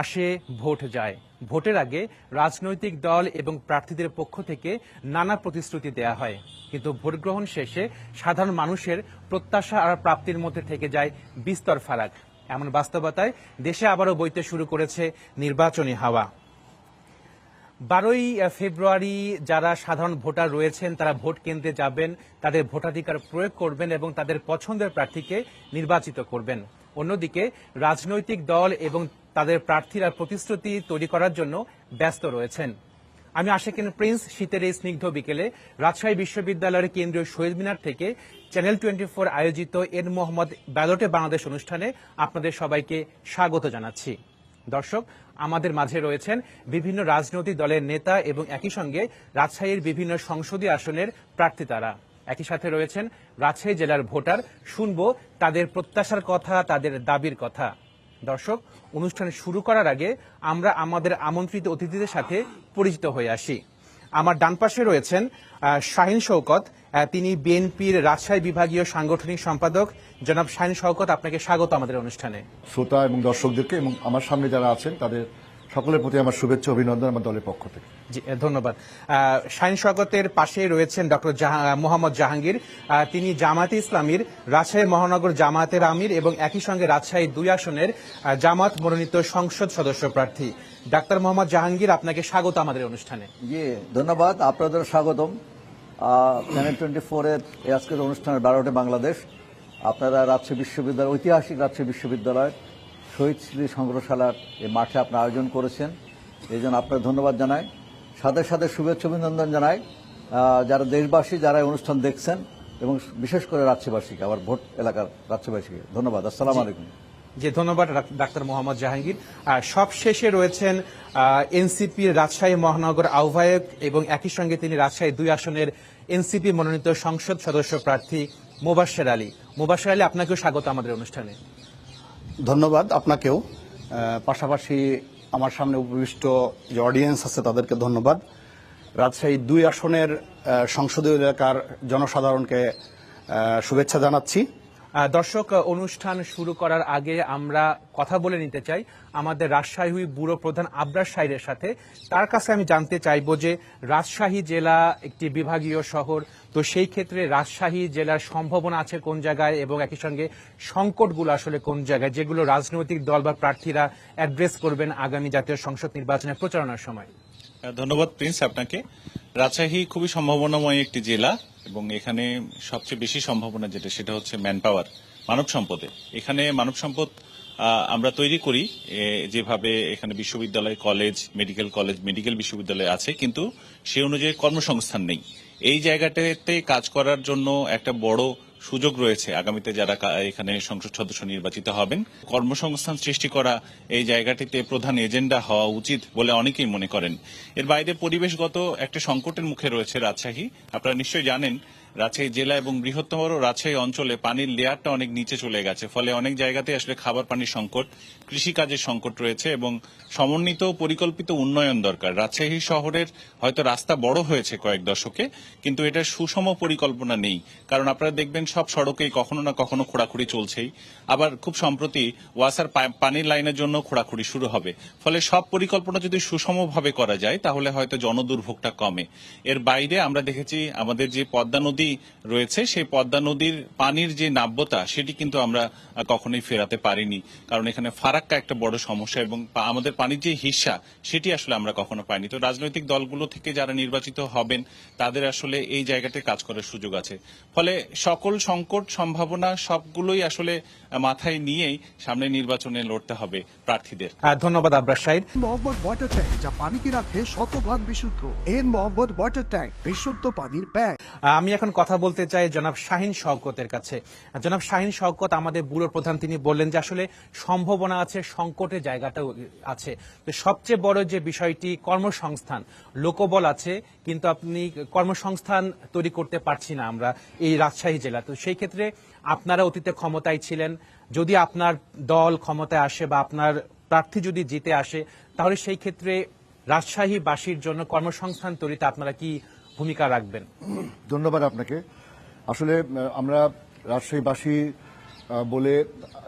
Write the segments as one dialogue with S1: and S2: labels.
S1: আসে ভোট যায়। ভোটের আগে রাজনৈতিক দল এবং প্রার্থীদের পক্ষ থেকে নানা প্রতিশ্রুতি দেয়া হয়, কিন্তু ভোট গ্রহণ শেষে সাধারণ মানুষের প্রত্যাশা আর প্রাপ্তির মধ্যে থেকে যায় বিস্তর ফারাক। এমন বাস্তবতায় দেশে আবারও বইতে শুরু করেছে নির্বাচনী হাওয়া। 12ই ফেব্রুয়ারি যারা সাধারণ ভোটার রয়েছেন তারা ভোট কেন্দ্রে যাবেন, তাদের ভোটাধিকার প্রয়োগ করবেন এবং তাদের পছন্দের প্রার্থীকে নির্বাচিত করবেন। অন্যদিকে রাজনৈতিক দল এবং তাদের প্রার্থীরা প্রতিশ্রুতি তৈরি করার জন্য ব্যস্ত রয়েছেন। আমি আশিকিন প্রিন্স শীতের এই স্নিগ্ধ বিকেলে রাজশাহী বিশ্ববিদ্যালয়ের কেন্দ্রীয় শহীদ মিনার থেকে চ্যানেল 24 আয়োজিত এর মোহাম্মদ ব্যালটে বাংলাদেশ অনুষ্ঠানে আপনাদের সবাইকে স্বাগত জানাচ্ছি। দর্শক, আমাদের মাঝে রয়েছেন বিভিন্ন রাজনৈতিক দলের নেতা এবং একই সঙ্গে রাজশাহীর বিভিন্ন সংসদীয় আসনের প্রার্থী। তারা একই সাথে রয়েছেন রাজশাহী জেলার ভোটার। শুনবো তাদের প্রত্যাশার কথা, তাদের দাবির কথা। দর্শক, অনুষ্ঠান শুরু করার আগে আমরা আমাদের আমন্ত্রিত অতিথিদের সাথে পরিচিত হয়ে আসি। আমার ডান পাশে রয়েছেন শাহিন শওকত, তিনি বিএনপির রাজশাহী বিভাগীয় সাংগঠনিক সম্পাদক। জনাব শাহিন শওকত, আপনাকে স্বাগত আমাদের অনুষ্ঠানে।
S2: শ্রোতা এবং দর্শকদেরকে এবং আমার সামনে যারা আছেন তাদের সকলের প্রতি আমার শুভেচ্ছা অভিনন্দন আমার দলের পক্ষ থেকে।
S1: জি, ধন্যবাদ। শাহিন শওকতের পাশে রয়েছেন ডক্টর মোহাম্মদ জাহাঙ্গীর, তিনি জামায়াতে ইসলামীর রাজশাহী মহানগর জামায়াতের আমির এবং একই সঙ্গে রাজশাহী 2 আসনের জামায়াত মনোনীত সংসদ সদস্য প্রার্থী। ডাক্তার মোহাম্মদ জাহাঙ্গীর, আপনাকে স্বাগত আমাদের অনুষ্ঠানে।
S3: জি, ধন্যবাদ। আপনাদের স্বাগতম চ্যানেল 24 এর আজকের অনুষ্ঠানের 12টে বাংলাদেশ। আপনারা রাজশাহী বিশ্ববিদ্যালয়, ঐতিহাসিক রাজশাহী বিশ্ববিদ্যালয় শহীদ স্মৃতি সংগ্রহশালার এই মাঠে আপনারা আয়োজন করেছেন, এই জন্য আপনার ধন্যবাদ জানাই। সাথে সাথে শুভেচ্ছা অভিনন্দন জানাই যারা দেশবাসী, যারা এই অনুষ্ঠান দেখছেন এবং বিশেষ করে রাজশাহীবাসীকে, আবার ভোট এলাকার রাজশাহীবাসীকে ধন্যবাদ। আসসালামু আলাইকুম।
S1: জি, ধন্যবাদ ডাক্তার মোহাম্মদ জাহাঙ্গীর। সব শেষে রয়েছেন এনসিপির রাজশাহী মহানগর আহ্বায়ক এবং একই সঙ্গে তিনি রাজশাহী 2 আসনের এনসিপি মনোনীত সংসদ সদস্য প্রার্থী মোবাশ্বের আলী। মোবাশ্বের আলী, আপনাকেও স্বাগত আমাদের অনুষ্ঠানে।
S4: ধন্যবাদ আপনাকেও। পাশাপাশি আমার সামনে উপবিষ্ট যে অডিয়েন্স আছে তাদেরকে ধন্যবাদ। রাজশাহী 2 আসনের সংসদীয় এলাকার জনসাধারণকে শুভেচ্ছা জানাচ্ছি।
S1: দর্শক, অনুষ্ঠান শুরু করার আগে আমরা কথা বলে নিতে চাই আমাদের রাজশাহী ব্যুরো প্রধান আবরার সাহেবের সাথে। তার কাছে আমি জানতে চাইব যে রাজশাহী জেলা একটি বিভাগীয় শহর, তো সেই ক্ষেত্রে রাজশাহী জেলার সম্ভাবনা আছে কোন জায়গায় এবং একই সঙ্গে সংকটগুলো আসলে কোন জায়গায়, যেগুলো রাজনৈতিক দল বা প্রার্থীরা অ্যাড্রেস করবেন আগামী জাতীয় সংসদ নির্বাচনের প্রচারণার সময়।
S5: ধন্যবাদ প্রিন্স আপনাকে। রাজশাহী খুবই সম্ভাবনাময় একটি জেলা এবং এখানে সবচেয়ে বেশি সম্ভাবনা যেটা সেটা হচ্ছে ম্যান পাওয়ার, মানব সম্পদে। এখানে মানব সম্পদ আমরা তৈরি করি যেভাবে এখানে বিশ্ববিদ্যালয়, কলেজ, মেডিকেল বিশ্ববিদ্যালয় আছে, কিন্তু সে অনুযায়ী কর্মসংস্থান নেই। এই জায়গাটাতে কাজ করার জন্য একটা বড় সুযোগ রয়েছে আগামীতে যারা এখানে সংসদ সদস্য নির্বাচিত হবেন। কর্মসংস্থান সৃষ্টি করা এই জায়গাটিতে প্রধান এজেন্ডা হওয়া উচিত বলে অনেকেই মনে করেন। এর বাইরে পরিবেশগত একটা সংকটের মুখে রয়েছে রাজশাহী। আপনারা নিশ্চয়ই জানেন রাজশাহী জেলা এবং বৃহত্তম রাজশাহী অঞ্চলে পানির লেয়ারটা অনেক নিচে চলে গেছে, ফলে অনেক জায়গাতে আসলে খাবার পানির সংকট, কৃষিকাজের সংকট রয়েছে এবং সমন্বিত পরিকল্পিত উন্নয়ন দরকার। রাজশাহী শহরের হয়তো রাস্তা বড় হয়েছে কয়েক দশকে, কিন্তু এটার সুষম পরিকল্পনা নেই। কারণ আপনারা দেখবেন সব সড়কেই কখনো না কখনো খোঁড়াখুড়ি চলছেই, আবার খুব সম্প্রতি ওয়াসার পানির লাইনের জন্য খোঁড়াখুড়ি শুরু হবে। ফলে সব পরিকল্পনা যদি সুষমভাবে করা যায় তাহলে হয়তো জনদুর্ভোগটা কমে। এর বাইরে আমরা দেখেছি আমাদের যে পদ্মা নদী রয়েছে, সেই পদ্মা নদীর পানির যে নাব্যতা সেটি কিন্তু আমরা কখনোই ফেরাতে পারিনি, কারণ এখানে ফারাক্কা একটা বড় সমস্যা এবং আমাদের পানির যে হিস্সা সেটি আসলে আমরা কখনো পাইনি। তো রাজনৈতিক দলগুলো থেকে যারা নির্বাচিত হবেন তাদের আসলে এই জায়গাতে কাজ করার সুযোগ আছে। ফলে সকল সংকট সম্ভাবনা সবগুলোই আসলে মাথায় নিয়েই সামনে নির্বাচনে লড়তে হবে প্রার্থীদের।
S1: ধন্যবাদ আবরার সাহেব।
S6: মোহাম্মদ ওয়াটার ট্যাঙ্ক, যা পানিকে রাখে শতভাগ বিশুদ্ধ। এর মোহাম্মদ ওয়াটার ট্যাঙ্ক, বিশুদ্ধ পানির ব্যাগ।
S1: আমি এখন কথা বলতে চাই জনাব শাহিন শওকতের কাছে। জনাব শাহিন শওকত, আমাদের ব্যুরো প্রধান, তিনি বললেন যে আসলে সম্ভাবনা আছে, সংকটের জায়গাটাও আছে। তো সবচেয়ে বড় যে বিষয়টি কর্মসংস্থান, লোকবল আছে কিন্তু আপনি কর্মসংস্থান তৈরি করতে পারছি না আমরা এই রাজশাহী জেলা। তো সেই ক্ষেত্রে আপনারা অতীতে ক্ষমতায় ছিলেন, যদি আপনার দল ক্ষমতায় আসে বা আপনার প্রার্থী যদি জিতে আসে, তাহলে সেই ক্ষেত্রে রাজশাহীবাসীর জন্য কর্মসংস্থান তৈরিতে আপনারা কি ভূমিকা রাখবেন?
S2: ধন্যবাদ আপনাকে। আসলে আমরা রাজশাহীবাসী বলে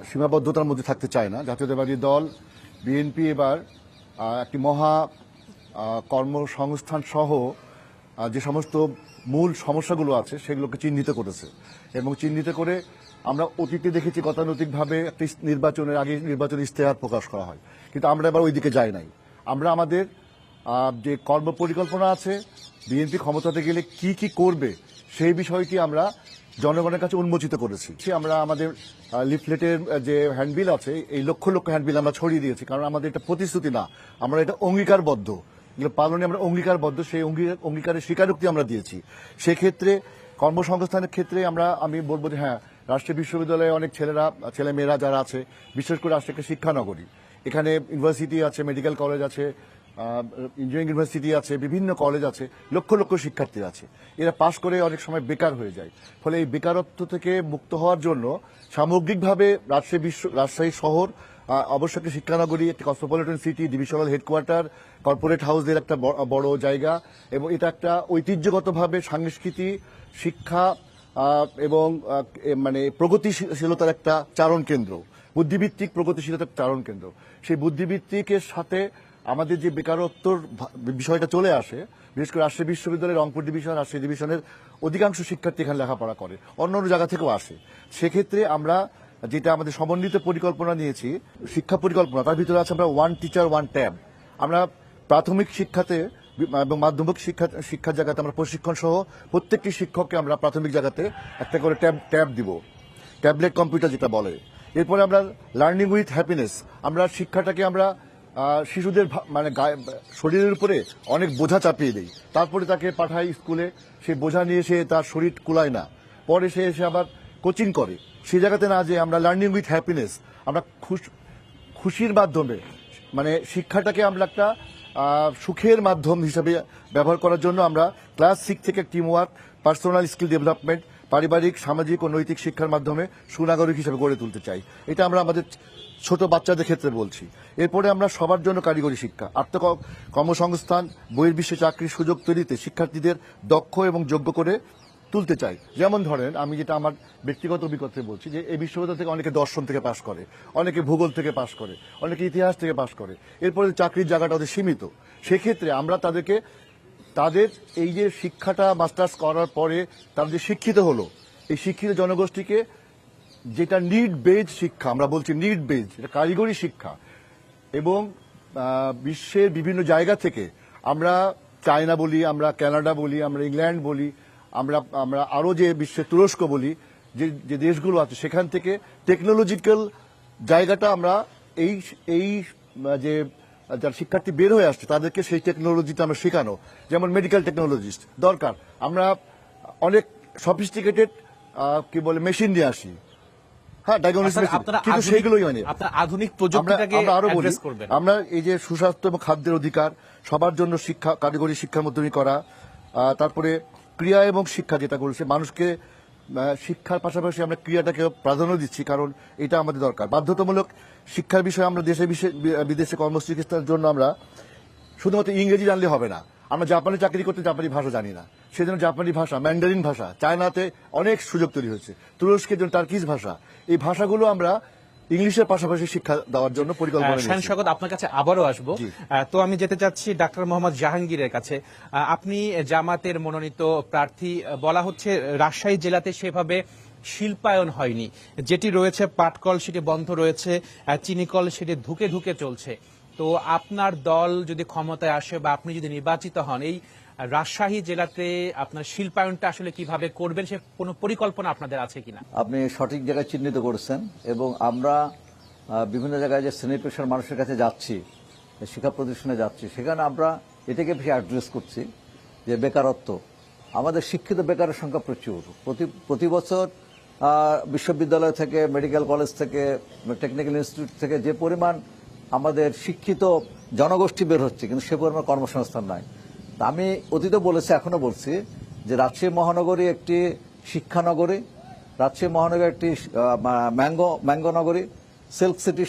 S2: সীমাবদ্ধতার মধ্যে থাকতে চাই না। জাতীয়তাবাদী দল বিএনপি এবার একটি মহা কর্মসংস্থান সহ যে সমস্ত মূল সমস্যাগুলো আছে সেগুলোকে চিহ্নিত করেছে এবং চিহ্নিত করে আমরা অতীতে দেখেছি গতানুগতিকভাবে একটি নির্বাচনের আগে নির্বাচনী ইশতেহার প্রকাশ করা হয়, কিন্তু আমরা এবার ওই দিকে যাই নাই। আমরা আমাদের যে কর্ম পরিকল্পনা আছে, বিএনপি ক্ষমতাতে গেলে কি কি করবে সেই বিষয়টি আমরা জনগণের কাছে উন্মোচিত করেছি। আমরা আমাদের লিফলেটের যে হ্যান্ডবিল আছে, এই লক্ষ লক্ষ হ্যান্ডবিল আমরা ছড়িয়ে দিয়েছি, কারণ আমাদের এটা প্রতিশ্রুতি না, আমরা এটা অঙ্গীকারবদ্ধ, এগুলো পালনে আমরা অঙ্গীকারবদ্ধ, সেই অঙ্গীকারের স্বীকারোক্তি আমরা দিয়েছি। সেক্ষেত্রে কর্মসংস্থানের ক্ষেত্রে আমি বলবো যে হ্যাঁ, রাজশাহী বিশ্ববিদ্যালয়ে অনেক ছেলে মেয়েরা যারা আছে, বিশেষ করে রাজশাহী একটা শিক্ষানগরী, এখানে ইউনিভার্সিটি আছে, মেডিকেল কলেজ আছে, ইঞ্জিনিয়ারিং ইউনিভার্সিটি আছে, বিভিন্ন কলেজ আছে, লক্ষ লক্ষ শিক্ষার্থী আছে। এরা পাশ করে অনেক সময় বেকার হয়ে যায়। ফলে এই বেকারত্ব থেকে মুক্ত হওয়ার জন্য সামগ্রিকভাবে রাজশাহী শহর অবশ্যই একটি শিক্ষানগরী, একটি Cosmopolitan city, divisional headquarter, corporate হাউসের একটা বড় জায়গা, এবং এটা একটা ঐতিহ্যগতভাবে সংস্কৃতি, শিক্ষা এবং মানে প্রগতিশীলতার একটা চারণ কেন্দ্র, বুদ্ধিভিত্তিক প্রগতিশীলতার চারণ কেন্দ্র। সেই বুদ্ধিভিত্তিকের সাথে আমাদের যে বেকারত্বর বিষয়টা চলে আসে, বিশেষ করে রাজশাহী বিশ্ববিদ্যালয়ের রংপুর ডিভিশন, রাজশাহী ডিভিশনের অধিকাংশ শিক্ষার্থী এখানে লেখাপড়া করে, অন্য জায়গা থেকেও আসে। সেক্ষেত্রে আমরা যেটা আমাদের সমন্বিত পরিকল্পনা নিয়েছি, শিক্ষা পরিকল্পনা, তার ভিতরে আছে আমরা ওয়ান টিচার ওয়ান ট্যাব। আমরা প্রাথমিক শিক্ষাতে এবং মাধ্যমিক শিক্ষার জায়গাতে আমরা প্রশিক্ষণ সহ প্রত্যেকটি শিক্ষককে আমরা প্রাথমিক জায়গাতে একটা করে ট্যাব দিব, ট্যাবলেট কম্পিউটার যেটা বলে। এরপরে আমরা লার্নিং উইথ হ্যাপিনেস, আমরা শিক্ষাটাকে আমরা শিশুদের মানে শরীরের উপরে অনেক বোঝা চাপিয়ে দেই, তারপরে তাকে পাঠাই স্কুলে, সেই বোঝা নিয়ে সে তার শরীর কুলায় না, পরে সে এসে আবার কোচিং করে। সেই জায়গাতে না যে আমরা লার্নিং উইথ হ্যাপিনেস, আমরা খুশির মাধ্যমে মানে শিক্ষাটাকে আমরা একটা সুখের মাধ্যম হিসাবে ব্যবহার করার জন্য আমরা ক্লাস 6 থেকে team work, personal skill development, পারিবারিক, সামাজিক ও নৈতিক শিক্ষার মাধ্যমে সুনাগরিক হিসেবে গড়ে তুলতে চাই। এটা আমরা আমাদের ছোট বাচ্চাদের ক্ষেত্রে বলছি। এরপরে আমরা সবার জন্য কারিগরি শিক্ষা, কর্মসংস্থান, বহির্বিশ্বে চাকরির সুযোগ তৈরিতে শিক্ষার্থীদের দক্ষ এবং যোগ্য করে তুলতে চাই। যেমন ধরেন, আমি যেটা আমার ব্যক্তিগত অভিজ্ঞতা বলছি, যে এই বিশ্ববিদ্যালয় থেকে অনেকে দর্শন থেকে পাশ করে, অনেকে ভূগোল থেকে পাশ করে, অনেকে ইতিহাস থেকে পাশ করে, এরপরে চাকরির জায়গাটা ওদের সীমিত। সেক্ষেত্রে আমরা তাদের এই যে শিক্ষাটা মাস্টার্স করার পরে তারা যে শিক্ষিত হলো, এই শিক্ষিত জনগোষ্ঠীকে যেটা নিড বেজ শিক্ষা, আমরা বলছি নিড বেজ, এটা কারিগরি শিক্ষা, এবং বিশ্বের বিভিন্ন জায়গা থেকে, আমরা চায়না বলি, আমরা কানাডা বলি, আমরা ইংল্যান্ড বলি, আমরা আরো যে বিশ্বের তুরস্ক বলি, যে দেশগুলো আছে, সেখান থেকে টেকনোলজিক্যাল জায়গাটা আমরা এই যে যারা শিক্ষার্থী বের হয়ে আসছে তাদেরকে সেই টেকনোলজিটা আমরা শেখানো। যেমন মেডিকেল টেকনোলজিস্ট দরকার, আমরা অনেক সফিস্টিকেটেড কি বলে মেশিন নিয়ে আসি, হ্যাঁ, ডায়াগনোসিস, কিন্তু সেইগুলোই মানে
S1: আধুনিক প্রযুক্তিটাকে
S2: আমরা আরো বলি,
S1: অ্যাড্রেস করবেন।
S2: আমরা এই যে সুস্বাস্থ্য এবং খাদ্যের অধিকার, সবার জন্য শিক্ষা, কারিগরি শিক্ষার মাধ্যমে করা, তারপরে ক্রিয়া এবং শিক্ষা যেটা করেছে, মানুষকে শিক্ষার পাশাপাশি আমরা ক্রিয়াটাকে প্রাধান্য দিচ্ছি, কারণ এটা আমাদের দরকার। বাধ্যতামূলক শিক্ষার বিষয়ে আমরা দেশে বিদেশে কর্মচিকিৎসার জন্য আমরা শুধুমাত্র ইংরেজি জানলে হবে না, আমরা জাপানে চাকরি করতে জাপানি ভাষা জানি না, সেজন্য জাপানি ভাষা, ম্যান্ডারিন ভাষা, চায়নাতে অনেক সুযোগ তৈরি হয়েছে, তুরস্কের জন্য টার্কিশ ভাষা, এই ভাষাগুলো আমরা ইংলিশের পাশাপাশি শিক্ষা দেওয়ার জন্য পরিকল্পনা
S1: শান শওকত, আপনার কাছে আবারও আসবো। তো আমি যেতে চাচ্ছি ডাক্তার মোহাম্মদ জাহাঙ্গীরের কাছে। আপনি জামাতের মনোনীত প্রার্থী, বলা হচ্ছে রাজশাহী জেলাতে সেভাবে শিল্পায়ন হয়নি, যেটি রয়েছে পাটকল সেটি বন্ধ রয়েছে, চিনিকল সেটি ধুকে ধুকে চলছে। তো আপনার দল যদি ক্ষমতায় আসে বা আপনি যদি নির্বাচিত হন, এই রাজশাহী জেলাতে আপনার শিল্পায়নটা আসলে কিভাবে করবেন, সে কোনো পরিকল্পনা আপনাদের আছে কিনা?
S3: আপনি সঠিক জায়গায় চিহ্নিত করেছেন, এবং আমরা বিভিন্ন জায়গায় যে শ্রেণী পেশার মানুষের কাছে যাচ্ছি, শিক্ষা প্রতিষ্ঠানে যাচ্ছি, সেখানে আমরা এটাকে বেশি অ্যাড্রেস করছি যে বেকারত্ব, আমাদের শিক্ষিত বেকারের সংখ্যা প্রচুর। প্রতি বছর বিশ্ববিদ্যালয় থেকে, মেডিকেল কলেজ থেকে, টেকনিক্যাল ইনস্টিটিউট থেকে যে পরিমাণ আমাদের শিক্ষিত জনগোষ্ঠী বের হচ্ছে, কিন্তু সে পরিমাণ কর্মসংস্থান নাই। আমি অতীতে বলেছি, এখনো বলছি যে রাজশাহী মহানগরী একটি শিক্ষানগরী, রাজশাহী মহানগরী একটি ম্যাঙ্গো নগরী, সিল্ক সিটি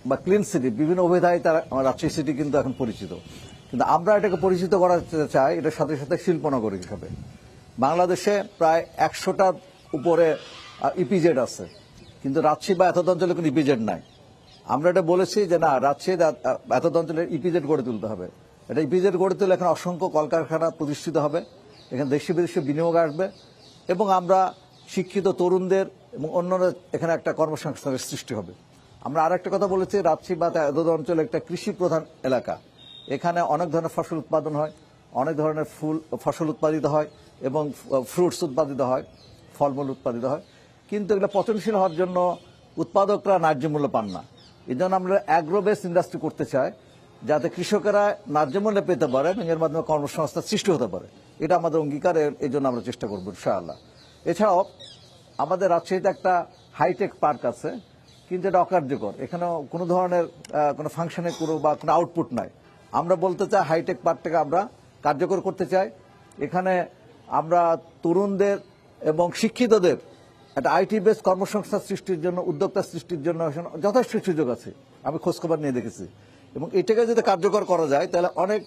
S3: বা ক্লিন সিটি, বিভিন্ন অভিধায় তারা রাজশাহী সিটি কিন্তু এখন পরিচিত। কিন্তু আমরা এটাকে পরিচিত করাতে চাই এটার সাথে সাথে শিল্পনগরী হিসাবে। বাংলাদেশে প্রায় 100টার উপরে ইপিজেড আছে, কিন্তু রাজশাহী বা এতদ অঞ্চলে কোনো ইপিজেড নাই। আমরা এটা বলেছি যে না, রাজশাহী এত অঞ্চলের ইপিজেড গড়ে তুলতে হবে। এটা ইপিজেড গড়ে তুলে এখানে অসংখ্য কলকারখানা প্রতিষ্ঠিত হবে, এখানে দেশি বিদেশি বিনিয়োগ আসবে এবং আমরা শিক্ষিত তরুণদের এবং অন্যরা এখানে একটা কর্মসংস্থানের সৃষ্টি হবে। আমরা আরেকটা কথা বলেছি, রাজশাহী বা এত অঞ্চল একটা কৃষি প্রধান এলাকা। এখানে অনেক ধরনের ফসল উৎপাদন হয়, অনেক ধরনের ফসল উৎপাদিত হয় এবং ফ্রুটস উৎপাদিত হয়, ফলমূল উৎপাদিত হয়, কিন্তু এগুলো পচনশীল হওয়ার জন্য উৎপাদকরা ন্যায্য মূল্য পান না। এই জন্য আমরা অ্যাগ্রো বেস ইন্ডাস্ট্রি করতে চাই, যাতে কৃষকেরা ন্যায্য মূল্য পেতে পারে এবং এর মাধ্যমে কর্মসংস্থান সৃষ্টি হতে পারে। এটা আমাদের অঙ্গীকার, এই জন্য আমরা চেষ্টা করবো ইনশাআল্লাহ। এছাড়াও আমাদের রাজশাহীতে একটা হাইটেক পার্ক আছে, কিন্তু এটা অকার্যকর। এখানে কোনো ধরনের কোনো ফাংশনে বা কোনো আউটপুট নাই। আমরা বলতে চাই হাইটেক পার্কটাকে আমরা কার্যকর করতে চাই। এখানে আমরা তরুণদের এবং শিক্ষিতদের একটা আইটি বেস কর্মসংস্থান সৃষ্টির জন্য, উদ্যোক্তা সৃষ্টির জন্য যথেষ্ট সুযোগ আছে, আমি খোঁজখবর নিয়ে দেখেছি। এবং এটাকে যদি কার্যকর করা যায় তাহলে অনেক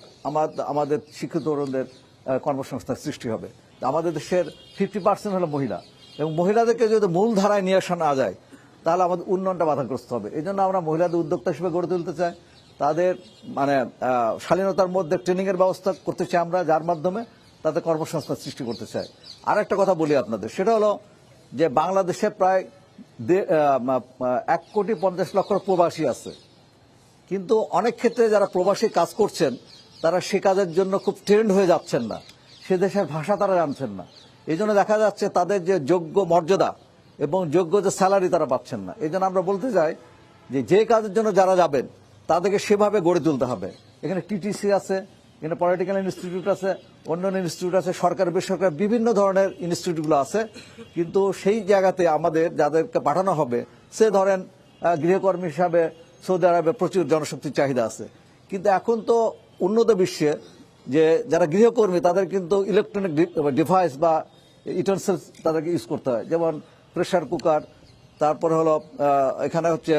S3: আমাদের শিক্ষিত তরুণদের কর্মসংস্থান সৃষ্টি হবে। আমাদের দেশের 50% হলো মহিলা, এবং মহিলাদেরকে যদি মূল ধারায় নিয়ে আসা না যায় তাহলে আমাদের উন্নয়নটা বাধাগ্রস্ত হবে। এই জন্য আমরা মহিলাদের উদ্যোক্তা হিসেবে গড়ে তুলতে চাই, তাদের শালীনতার মধ্যে ট্রেনিং এর ব্যবস্থা করতে চাই আমরা, যার মাধ্যমে তাদের কর্মসংস্থান সৃষ্টি করতে চাই। আর একটা কথা বলি আপনাদের, সেটা হলো যে বাংলাদেশে প্রায় 1,50,00,000 প্রবাসী আছে, কিন্তু অনেক ক্ষেত্রে যারা প্রবাসী কাজ করছেন তারা সে কাজের জন্য খুব ট্রেন্ড হয়ে যাচ্ছেন না, সে দেশের ভাষা তারা জানছেন না। এই জন্য দেখা যাচ্ছে তাদের যে যোগ্য মর্যাদা এবং যোগ্য যে স্যালারি তারা পাচ্ছেন না। এই জন্য আমরা বলতে চাই যে কাজের জন্য যারা যাবেন তাদেরকে সেভাবে গড়ে তুলতে হবে। এখানে টিটিসি আছে, এখানে পলিটিক্যাল ইনস্টিটিউট আছে, অন্যান্য ইনস্টিটিউট আছে, সরকার বেসরকার বিভিন্ন ধরনের ইনস্টিটিউটগুলো আছে, কিন্তু সেই জায়গাতে আমাদের যাদেরকে পাঠানো হবে, সে ধরেন গৃহকর্মী হিসাবে সৌদি আরবে প্রচুর জনশক্তির চাহিদা আছে, কিন্তু এখন তো উন্নত বিশ্বে যে যারা গৃহকর্মী তাদের কিন্তু ইলেকট্রনিক ডিভাইস বা ইউটেনসিলস তাদেরকে ইউজ করতে হয়, যেমন প্রেসার কুকার, তারপরে হলো এখানে হচ্ছে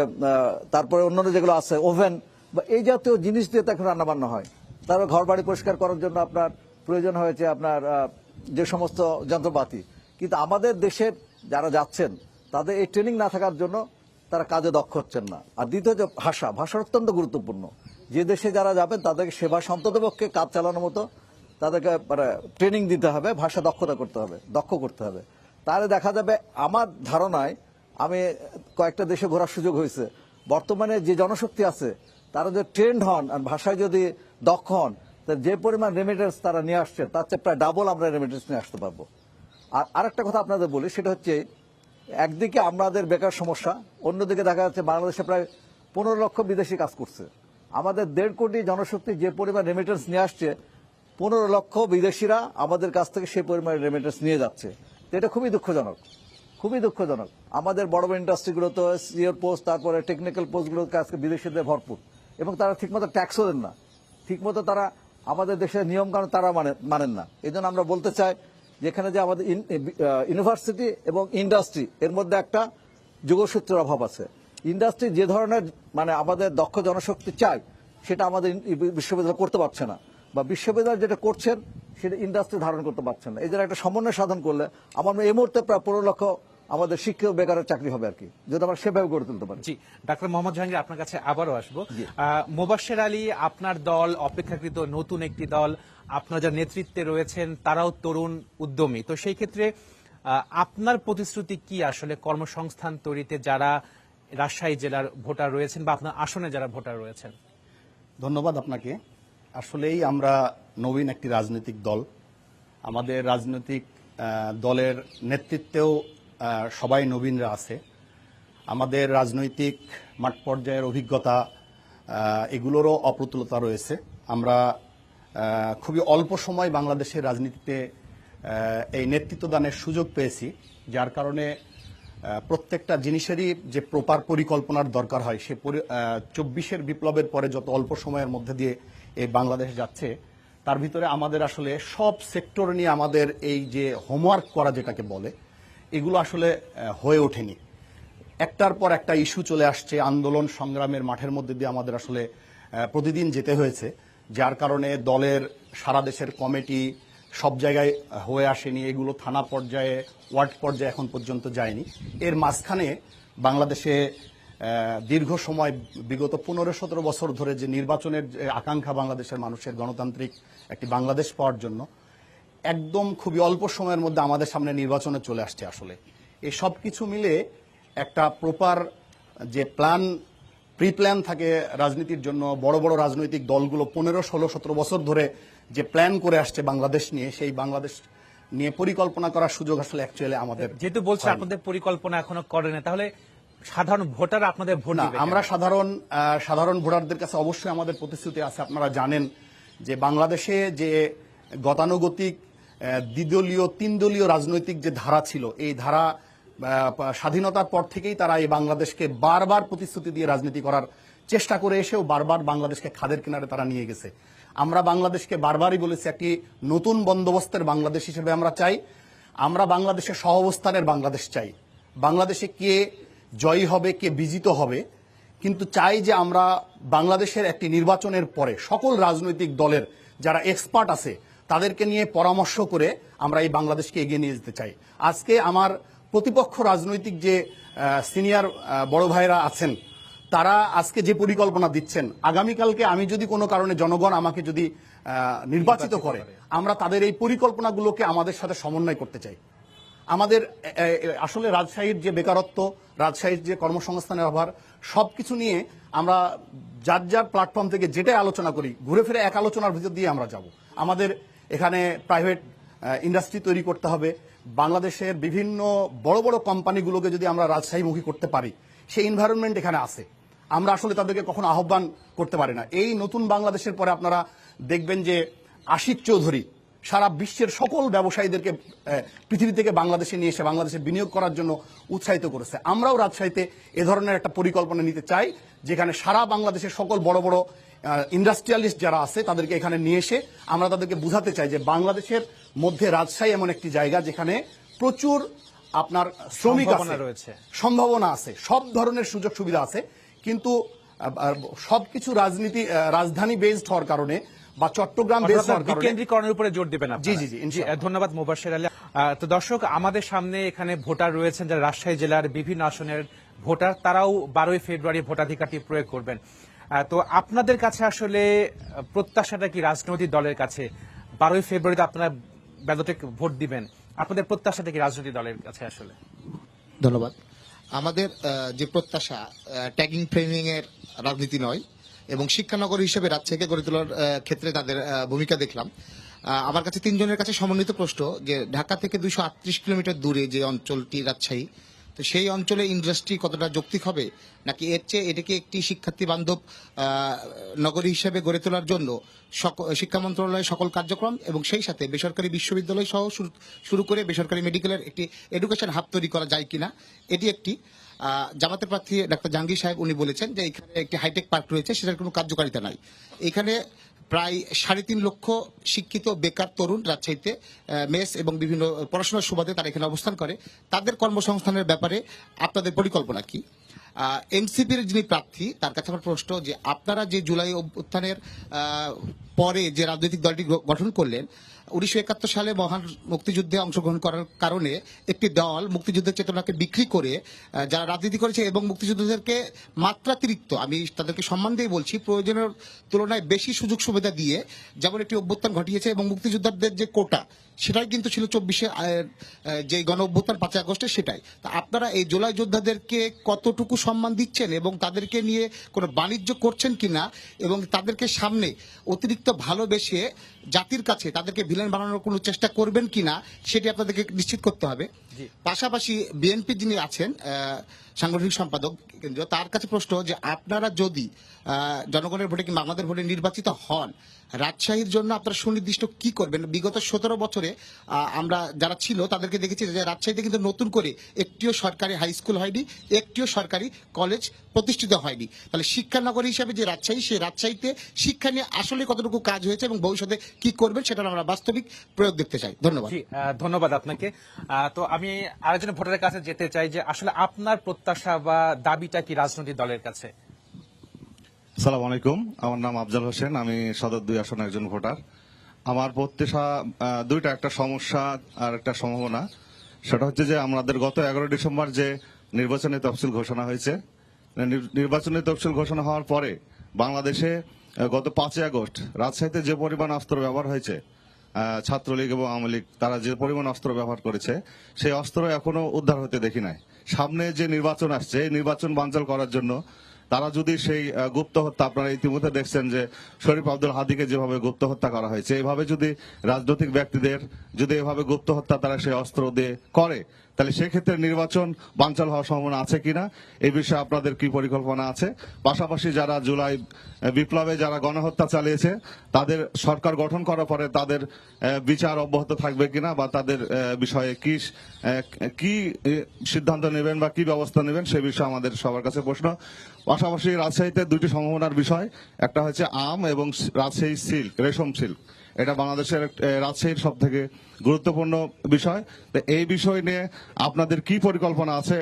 S3: তারপরে অন্যান্য যেগুলো আছে ওভেন বা এই জাতীয় জিনিস দিয়ে তো এখন রান্নাবান্না হয়। তারপর ঘর বাড়ি পরিষ্কার করার জন্য আপনার প্রয়োজন হয়েছে আপনার যে সমস্ত যন্ত্রপাতি, কিন্তু আমাদের দেশের যারা যাচ্ছেন তাদের এই ট্রেনিং না থাকার জন্য তারা কাজে দক্ষ হচ্ছেন না। আর দ্বিতীয় যে ভাষা অত্যন্ত গুরুত্বপূর্ণ। যে দেশে যারা যাবেন তাদেরকে সেবা অন্ততপক্ষে কাজ চালানোর মতো তাদেরকে ট্রেনিং দিতে হবে, ভাষা দক্ষ করতে হবে। তাহলে দেখা যাবে, আমার ধারণায় আমি কয়েকটা দেশে ঘোরার সুযোগ হয়েছে, বর্তমানে যে জনশক্তি আছে তারা যদি ট্রেন্ড হন আর ভাষায় যদি দক্ষ হন, যে পরিমাণ রেমিটেন্স তারা নিয়ে আসছে তার চেয়ে প্রায় ডাবল আমরা রেমিটেন্স নিয়ে আসতে পারবো। আর আরেকটা কথা আপনাদের বলি, সেটা হচ্ছে একদিকে আমাদের বেকার সমস্যা, অন্যদিকে দেখা যাচ্ছে বাংলাদেশে প্রায় 15 লক্ষ বিদেশি কাজ করছে। আমাদের 1.5 কোটি জনশক্তি যে পরিমাণ রেমিটেন্স নিয়ে আসছে, 15 লক্ষ বিদেশিরা আমাদের কাছ থেকে সেই পরিমাণ রেমিটেন্স নিয়ে যাচ্ছে। তো এটা খুবই দুঃখজনক। আমাদের বড় বড় ইন্ডাস্ট্রিগুলো তো সিওর পোস্ট, তারপরে টেকনিক্যাল পোস্টগুলোর কাছে বিদেশিদের ভরপুর, এবং তারা ঠিকমতো ট্যাক্সও দেন না, ঠিকমতো তারা আমাদের দেশের নিয়মকানুন তারা মানেন না। এই জন্য আমরা বলতে চাই যেখানে যে আমাদের ইউনিভার্সিটি এবং ইন্ডাস্ট্রি এর মধ্যে একটা যোগসূত্রের অভাব আছে। ইন্ডাস্ট্রি যে ধরনের আমাদের দক্ষ জনশক্তি চাই সেটা আমাদের বিশ্ববিদ্যালয় করতে পারছে না, বা বিশ্ববিদ্যালয় যেটা করছেন সেটা ইন্ডাস্ট্রি ধারণ করতে পারছেন না। এই জন্য একটা সমন্বয় সাধন করলে আমার এই মুহূর্তে প্রায় 15 লক্ষ আমাদের শিক্ষক বেকারের চাকরি হবে আর কি, যদি আমরা সেভাবে গড়ে তুলতে পারি।
S1: জি, ডাক্তার মোহাম্মদ জাহাঙ্গীর, আপনার কাছে আবারও আসবো। মোবাশ্বের আলী, আপনার দল অপেক্ষাকৃত নতুন একটি দল, আপনার যারা নেতৃত্বে রয়েছেন তারাও তরুণ উদ্যমী, তো সেই ক্ষেত্রে আপনার প্রতিশ্রুতি কি আসলে কর্মসংস্থান তৈরিতে যারা রাজশাহী জেলার ভোটার রয়েছেন বা আপনার আসনে যারা ভোটার রয়েছেন?
S4: ধন্যবাদ আপনাকে। আসলেই আমরা নবীন একটি রাজনৈতিক দল, আমাদের রাজনৈতিক দলের নেতৃত্বেও সবাই নবীনরা আছে। আমাদের রাজনৈতিক মাঠ পর্যায়ের অভিজ্ঞতা এগুলোরও অপ্রতুলতা রয়েছে। আমরা খুবই অল্প সময় বাংলাদেশের রাজনীতিতে এই নেতৃত্বদানের সুযোগ পেয়েছি, যার কারণে প্রত্যেকটা জিনিসেরই যে প্রপার পরিকল্পনার দরকার হয়, সে 24-এর বিপ্লবের পরে যত অল্প সময়ের মধ্যে দিয়ে এই বাংলাদেশ যাচ্ছে, তার ভিতরে আমাদের আসলে সব সেক্টর নিয়ে আমাদের এই যে হোমওয়ার্ক করা যেটাকে বলে, এগুলো আসলে হয়ে ওঠেনি। একটার পর একটা ইস্যু চলে আসছে, আন্দোলন সংগ্রামের মাঠের মধ্যে দিয়ে আমাদের আসলে প্রতিদিন যেতে হয়েছে, যার কারণে দলের সারা দেশের কমিটি সব জায়গায় হয়ে আসেনি, এগুলো থানা পর্যায়ে ওয়ার্ড পর্যায়ে এখন পর্যন্ত যায়নি। এর মাঝখানে বাংলাদেশে দীর্ঘ সময় বিগত 15-17 বছর ধরে যে নির্বাচনের যে আকাঙ্ক্ষা বাংলাদেশের মানুষের গণতান্ত্রিক একটি বাংলাদেশ পাওয়ার জন্য একদম খুবই অল্প সময়ের মধ্যে আমাদের সামনে নির্বাচনে চলে আসছে। আসলে এই সব কিছু মিলে একটা প্রপার যে প্রি প্ল্যান থাকে রাজনীতির জন্য, বড় বড় রাজনৈতিক দলগুলো 15, 16, 17 বছর ধরে যে প্ল্যান করে আসছে বাংলাদেশ নিয়ে, সেই বাংলাদেশ নিয়ে পরিকল্পনা করার সুযোগ আসলে অ্যাকচুয়ালি আমাদের
S1: যেহেতু বলছে
S4: হয়নি।
S1: আপনাদের পরিকল্পনা এখনো করেন, তাহলে সাধারণ ভোটার আপনাদের ভোট
S4: না,
S1: দিবে
S4: আমরা
S1: কেন?
S4: সাধারণ ভোটারদের কাছে অবশ্যই আমাদের প্রতিশ্রুতি আছে। আপনারা জানেন যে বাংলাদেশে যে গতানুগতিক দ্বিদলীয় 3 দলীয় রাজনৈতিক যে ধারা ছিল, এই ধারা স্বাধীনতার পর থেকেই তারা এই বাংলাদেশকে বারবার প্রতিশ্রুতি দিয়ে রাজনীতি করার চেষ্টা করে এসেও বারবার বাংলাদেশকে খাদের কিনারে তারা নিয়ে গেছে। আমরা বাংলাদেশকে বারবারই বলেছি একটি নতুন বন্দোবস্তের বাংলাদেশ হিসেবে আমরা চাই। আমরা বাংলাদেশের সহাবস্থানের বাংলাদেশ চাই। বাংলাদেশে কে জয়ী হবে, কে বিজিত হবে, কিন্তু চাই যে আমরা বাংলাদেশের একটি নির্বাচনের পরে সকল রাজনৈতিক দলের যারা এক্সপার্ট আছে তাদেরকে নিয়ে পরামর্শ করে আমরা এই বাংলাদেশকে এগিয়ে নিয়ে যেতে চাই। আজকে আমার প্রতিপক্ষ রাজনৈতিক যে সিনিয়র বড় ভাইরা আছেন, তারা আজকে যে পরিকল্পনা দিচ্ছেন, আগামীকালকে আমি যদি কোনো কারণে জনগণ আমাকে যদি নির্বাচিত করে, আমরা তাদের এই পরিকল্পনাগুলোকে আমাদের সাথে সমন্বয় করতে চাই। আমাদের আসলে রাজশাহীর যে বেকারত্ব, রাজশাহীর যে কর্মসংস্থানের অভাব, সবকিছু নিয়ে আমরা যার যার প্ল্যাটফর্ম থেকে যেটাই আলোচনা করি, ঘুরে ফিরে এক আলোচনার ভিতর দিয়ে আমরা যাব। আমাদের এখানে প্রাইভেট ইন্ডাস্ট্রি তৈরি করতে হবে। বাংলাদেশের বিভিন্ন বড় বড় কোম্পানিগুলোকে যদি আমরা রাজশাহীমুখী করতে পারি, সেই এনভায়রনমেন্ট এখানে আছে। আমরা আসলে তাদেরকে কখনো আহ্বান করতে পারি না। এই নতুন বাংলাদেশের পরে আপনারা দেখবেন যে আশিক চৌধুরী সারা বিশ্বের সকল ব্যবসায়ীদেরকে পৃথিবী থেকে বাংলাদেশে নিয়ে এসে বাংলাদেশে বিনিয়োগ করার জন্য উৎসাহিত করেছে। আমরাও রাজশাহীতে এ ধরনের একটা পরিকল্পনা নিতে চাই, যেখানে সারা বাংলাদেশের সকল বড় বড় ইন্ডাস্ট্রিয়ালিস্ট যারা আছে তাদেরকে এখানে নিয়ে এসে আমরা তাদেরকে বুঝাতে চাই যে বাংলাদেশের মধ্যে রাজশাহী এমন একটি জায়গা যেখানে প্রচুর আপনার শ্রমিক
S1: সম্ভাবনা
S4: আছে,
S1: রয়েছে।
S4: সম্ভাবনা আছে, সব ধরনের সুযোগ সুবিধা আছে, কিন্তু সবকিছু রাজধানী বেসড হওয়ার কারণে বা চট্টগ্রাম বেসড হওয়ার কারণে
S1: বিকেন্দ্রীকরণের উপরে জোর দিবেন
S4: জি,
S1: আপনারা।
S4: জি, জি, ইনশাআল্লাহ।
S1: ধন্যবাদ মোবাশ্বের আলী। তো দর্শক, আমাদের সামনে এখানে ভোটার রয়েছেন যারা রাজশাহী জেলার বিভিন্ন আসনের ভোটার, তারাও 12ই ফেব্রুয়ারি ভোটাধিকারটি প্রয়োগ করবেন। তো আপনাদের কাছে আসলে প্রত্যাশাটা কি রাজনৈতিক দলের কাছে? 12ই ফেব্রুয়ারিতে আপনারা ব্যালটে ভোট দিবেন, আপনাদের প্রত্যাশাটা কি রাজনৈতিক দলের কাছে আসলে?
S7: ধন্যবাদ। আমাদের যে প্রত্যাশা ট্যাগিং ফ্রেমিং এর রাজনীতি নয়, এবং শিক্ষানগর হিসেবে রাজশাহীকে গড়ে তোলার ক্ষেত্রে তাদের ভূমিকা দেখলাম। আমার কাছে তিনজনের কাছে সমন্বিত প্রশ্ন যে ঢাকা থেকে 238 কিলোমিটার দূরে যে অঞ্চলটি রাজশাহী, তো সেই অঞ্চলে ইন্ডাস্ট্রি কতটা যৌক্তিক হবে, নাকি এর চেয়ে এটাকে একটি শিক্ষার্থী বান্ধব নগরী হিসেবে গড়ে তোলার জন্য শিক্ষা মন্ত্রণালয়ের সকল কার্যক্রম এবং সেই সাথে বেসরকারি বিশ্ববিদ্যালয় সহ শুরু করে বেসরকারি মেডিকেলের একটি এডুকেশন হাব তৈরি করা যায় কিনা, এটি একটি। জামাতের প্রার্থী ডাক্তার জাহাঙ্গীর সাহেব উনি বলেছেন যে এখানে একটি হাইটেক পার্ক রয়েছে, সেটার কোনো কার্যকারিতা নাই। এখানে প্রায় 3.5 লক্ষ শিক্ষিত বেকার তরুণ রাজশাহীতে মেস এবং বিভিন্ন পড়াশোনার সুবাদে তারা এখানে অবস্থান করে। তাদের কর্মসংস্থানের ব্যাপারে আপনাদের পরিকল্পনা কি? এনসিপির যিনি প্রার্থী, তার কাছে আমার প্রশ্ন যে আপনারা যে জুলাই অভ্যুত্থানের পরে যে রাজনৈতিক দলটি গঠন করলেন, 1971 সালে মহান মুক্তিযুদ্ধে অংশগ্রহণ করার কারণে একটি দল মুক্তিযুদ্ধের চেতনাকে বিক্রি করে যারা রাজনীতি করেছে এবং মুক্তিযোদ্ধাদেরকে মাত্রাতিরিক্ত, আমি তাদেরকে সম্মান দিয়ে বলছি, প্রয়োজনের তুলনায় বেশি সুযোগ সুবিধা দিয়ে যেমন একটি অভ্যুত্থান ঘটিয়েছে, এবং মুক্তিযোদ্ধাদের যে কোটা সেটাই কিন্তু ছিল 24-এ যে গণ অভ্যুত্থান 5 আগস্টে, সেটাই। তা আপনারা এই জুলাই যোদ্ধাদেরকে কতটুকু সম্মান দিচ্ছেন এবং তাদেরকে নিয়ে কোনো বাণিজ্য করছেন কিনা, এবং তাদেরকে সামনে অতিরিক্ত ভালোবেসে জাতির কাছে তাদেরকে ভিলেন বানানোর কোনো চেষ্টা করবেন কিনা, সেটি আপনাদেরকে নিশ্চিত করতে হবে। পাশাপাশি বিএনপি যিনি আছেন সাংগঠনিক সম্পাদক কেন্দ্র, তার কাছে প্রশ্ন যে আপনারা যদি জনগণের ভোটে কিংবা আমাদের ভোটে নির্বাচিত হন, রাজশাহীর জন্য আপনারা সুনির্দিষ্ট কি করবেন? বিগত 17 বছরে আমরা যারা ছিল তাদেরকে দেখেছি যে রাজশাহীতে কিন্তু নতুন করে একটিও সরকারি হাই স্কুল হয়নি, একটিও সরকারি কলেজ প্রতিষ্ঠিত হয়নি। তাহলে শিক্ষানগরী হিসাবে যে রাজশাহী, সেই রাজশাহীতে শিক্ষা নিয়ে আসলে কতটুকু কাজ হয়েছে এবং ভবিষ্যতে কি করবেন সেটা আমরা বাস্তবিক প্রয়োগ দেখতে চাই। ধন্যবাদ।
S1: জি, ধন্যবাদ আপনাকে। তো আমি আরেকজন ভোটারের কাছে যেতে চাই যে আসলে আপনার প্রত্যাশা বা দাবিটা কি রাজনৈতিক দলের কাছে?
S8: আসসালামু আলাইকুম, আমার নাম আফজাল হোসেন, আমি সদর 2 আসনের একজন ভোটার। আমার প্রত্যাশা দুইটা, একটা সমস্যা আর একটা সম্ভাবনা। সেটা হচ্ছে যে আমাদের গত 11 ডিসেম্বর যে নির্বাচনী তফসিল ঘোষণা হয়েছে, নির্বাচনী তফসিল ঘোষণা হওয়ার পরে বাংলাদেশে গত 5 আগস্ট রাজশাহীতে যে পরিমাণ অস্ত্র ব্যবহার হয়েছে, ছাত্রলীগ এবং আওয়ামী লীগ তারা যে পরিমাণ অস্ত্র ব্যবহার করেছে, সেই অস্ত্র এখনো উদ্ধার হতে দেখি নাই। সামনে যে নির্বাচন আসছে, এই নির্বাচন বানচাল করার জন্য তারা যদি সেই গুপ্ত হত্যা, আপনারা ইতিমধ্যে দেখছেন যে শরীফ আব্দুল হাদিকে যেভাবে গুপ্ত হত্যা করা হয়েছে, এইভাবে যদি রাজনৈতিক ব্যক্তিদের যদি এভাবে গুপ্ত হত্যা তারা সেই অস্ত্র দিয়ে করে, তাহলে সেক্ষেত্রে নির্বাচন বানচাল হওয়ার সম্ভাবনা আছে কিনা, এই বিষয়ে আপনাদের কি পরিকল্পনা আছে? পাশাপাশি যারা জুলাই বিপ্লবে যারা গণহত্যা চালিয়েছে, তাদের সরকার গঠন করার পরে তাদের বিচার অব্যাহত থাকবে কিনা, বা তাদের বিষয়ে কি সিদ্ধান্ত নেবেন বা কি ব্যবস্থা নেবেন, সে বিষয়ে আমাদের সবার কাছে প্রশ্ন। পাশাপাশি রাজশাহীতে দুটি সম্ভাবনার বিষয়, একটা হচ্ছে আম এবং রাজশাহী সিল্ক, রেশম সিল্ক। এটা বাংলাদেশের রাজশাহীর সব থেকে গুরুত্বপূর্ণ বিষয়। তো এই বিষয় নিয়ে আপনাদের কি পরিকল্পনা আছে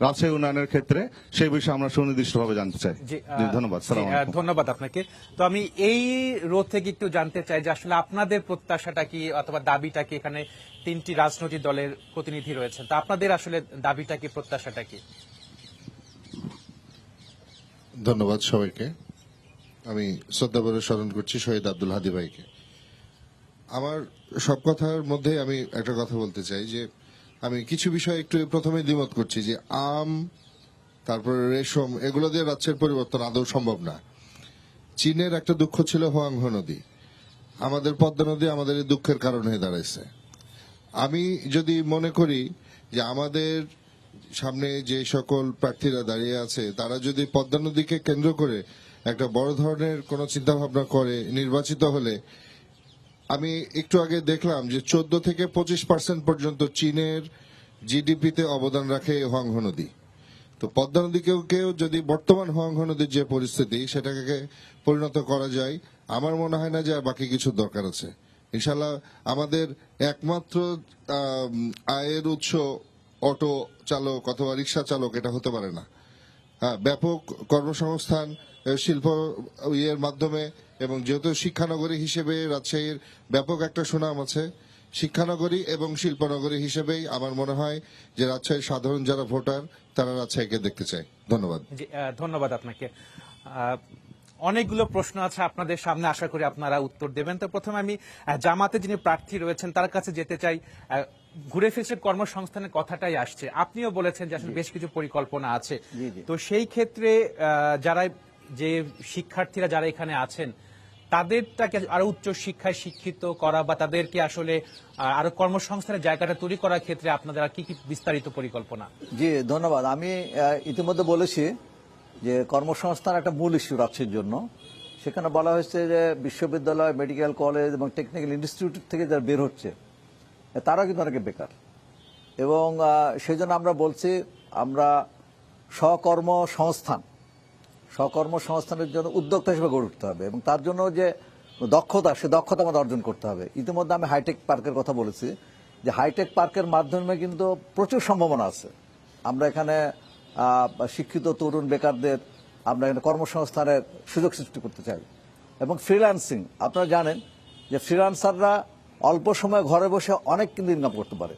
S8: রাজশাহী উন্নয়নের ক্ষেত্রে, সেই বিষয়ে আমরা সুনির্দিষ্টভাবে জানতে চাই।
S1: জি,
S8: ধন্যবাদ।
S1: জি,
S8: সালাম আলাইকুম।
S1: ধন্যবাদ আপনাকে। তো আমি এই রো থেকে একটু জানতে চাই যে আসলে আপনাদের প্রত্যাশাটা কি অথবা দাবিটা কি? এখানে 3টি রাজনৈতিক দলের প্রতিনিধি রয়েছেন, তো আপনাদের আসলে দাবিটা কি, প্রত্যাশাটা কি?
S9: ধন্যবাদ সবাইকে। আমি শ্রদ্ধাভরে স্মরণ করছি শহীদ আব্দুল হাদী ভাইকে। আমার সব কথার মধ্যে আমি একটা কথা বলতে চাই যে আমি কিছু বিষয় একটু প্রথমে দ্বিমত করছি যে আম, তারপরে রেশম, এগুলো দিয়ে রাজ্যের পরিবর্তন আদৌ সম্ভব না। চীনের একটা দুঃখ ছিল হোয়াংহো নদী, আমাদের পদ্মা নদী আমাদের এই দুঃখের কারণ হয়ে দাঁড়াইছে। আমি যদি মনে করি যে আমাদের সামনে যে সকল প্রার্থীরা দাঁড়িয়ে আছে, তারা যদি পদ্মা নদীকে কেন্দ্র করে একটা বড় ধরনের কোনো চিন্তা ভাবনা করে নির্বাচিত হলে, আমি একটু আগে দেখলাম যে 14 থেকে 25% পর্যন্ত চীনের জিডিপিতে অবদান রাখে হোয়াংহো নদী। তো পদ্মা নদীকেও যদি বর্তমান হোয়াংহো নদীর যে পরিস্থিতি সেটাকে পরিণত করা যায়, আমার মনে হয় না যে আর বাকি কিছু দরকার আছে। ইনশাল্লাহ আমাদের একমাত্র আয়ের উৎস অটো চালক অথবা রিক্সা চালক এটা হতে পারে না। হ্যাঁ, ব্যাপক কর্মসংস্থান শিল্প ইয়ের মাধ্যমে, এবং যেহেতু শিক্ষানগরী হিসেবে রাজশাহীর ব্যাপক একটা সুনাম আছে, শিক্ষানগরী এবং শিল্পনগরী হিসেবেই আমার মনে হয় যে রাজশাহীর সাধারণ যারা ভোটার তারা রাজশাহীকে দেখতে চায়। ধন্যবাদ।
S1: জি, ধন্যবাদ আপনাকে। অনেকগুলো প্রশ্ন আছে আপনাদের সামনে, আশা করি আপনারা উত্তর দেবেন। তো প্রথমে আমি জামাতে যিনি প্রার্থী রয়েছেন তার কাছে যেতে চাই। ঘুরে ফিরে কর্মসংস্থানের কথাটাই আসছে, আপনিও বলেছেন যে আসলে বেশ কিছু পরিকল্পনা আছে। তো সেই ক্ষেত্রে যারা যে শিক্ষার্থীরা যারা এখানে আছেন, তাদেরটাকে আরো উচ্চ শিক্ষায় শিক্ষিত করা বা তাদেরকে আসলে আরো কর্মসংস্থানের জায়গাটা তৈরি করার ক্ষেত্রে আপনাদের আর কি কি বিস্তারিত পরিকল্পনা?
S3: জি, ধন্যবাদ। আমি ইতিমধ্যে বলেছি যে কর্মসংস্থান একটা মূল ইস্যু রাজশাহীর জন্য। সেখানে বলা হয়েছে যে বিশ্ববিদ্যালয়, মেডিকেল কলেজ এবং টেকনিক্যাল ইনস্টিটিউট থেকে যারা বের হচ্ছে তারাও কিন্তু অনেকে বেকার, এবং সেই জন্য আমরা বলছি আমরা স্বকর্মসংস্থানের জন্য উদ্যোক্তা হিসেবে গড়ে উঠতে হবে, এবং তার জন্য যে দক্ষতা, সে দক্ষতা আমাদের অর্জন করতে হবে। ইতিমধ্যে আমি হাইটেক পার্কের কথা বলেছি যে হাইটেক পার্কের মাধ্যমে কিন্তু প্রচুর সম্ভাবনা আছে। আমরা এখানে শিক্ষিত তরুণ বেকারদের আমরা এখানে কর্মসংস্থানের সুযোগ সৃষ্টি করতে চাই। এবং ফ্রিল্যান্সিং, আপনারা জানেন যে ফ্রিল্যান্সাররা অল্প সময় ঘরে বসে অনেক কিন্তু ইনকাম করতে পারে।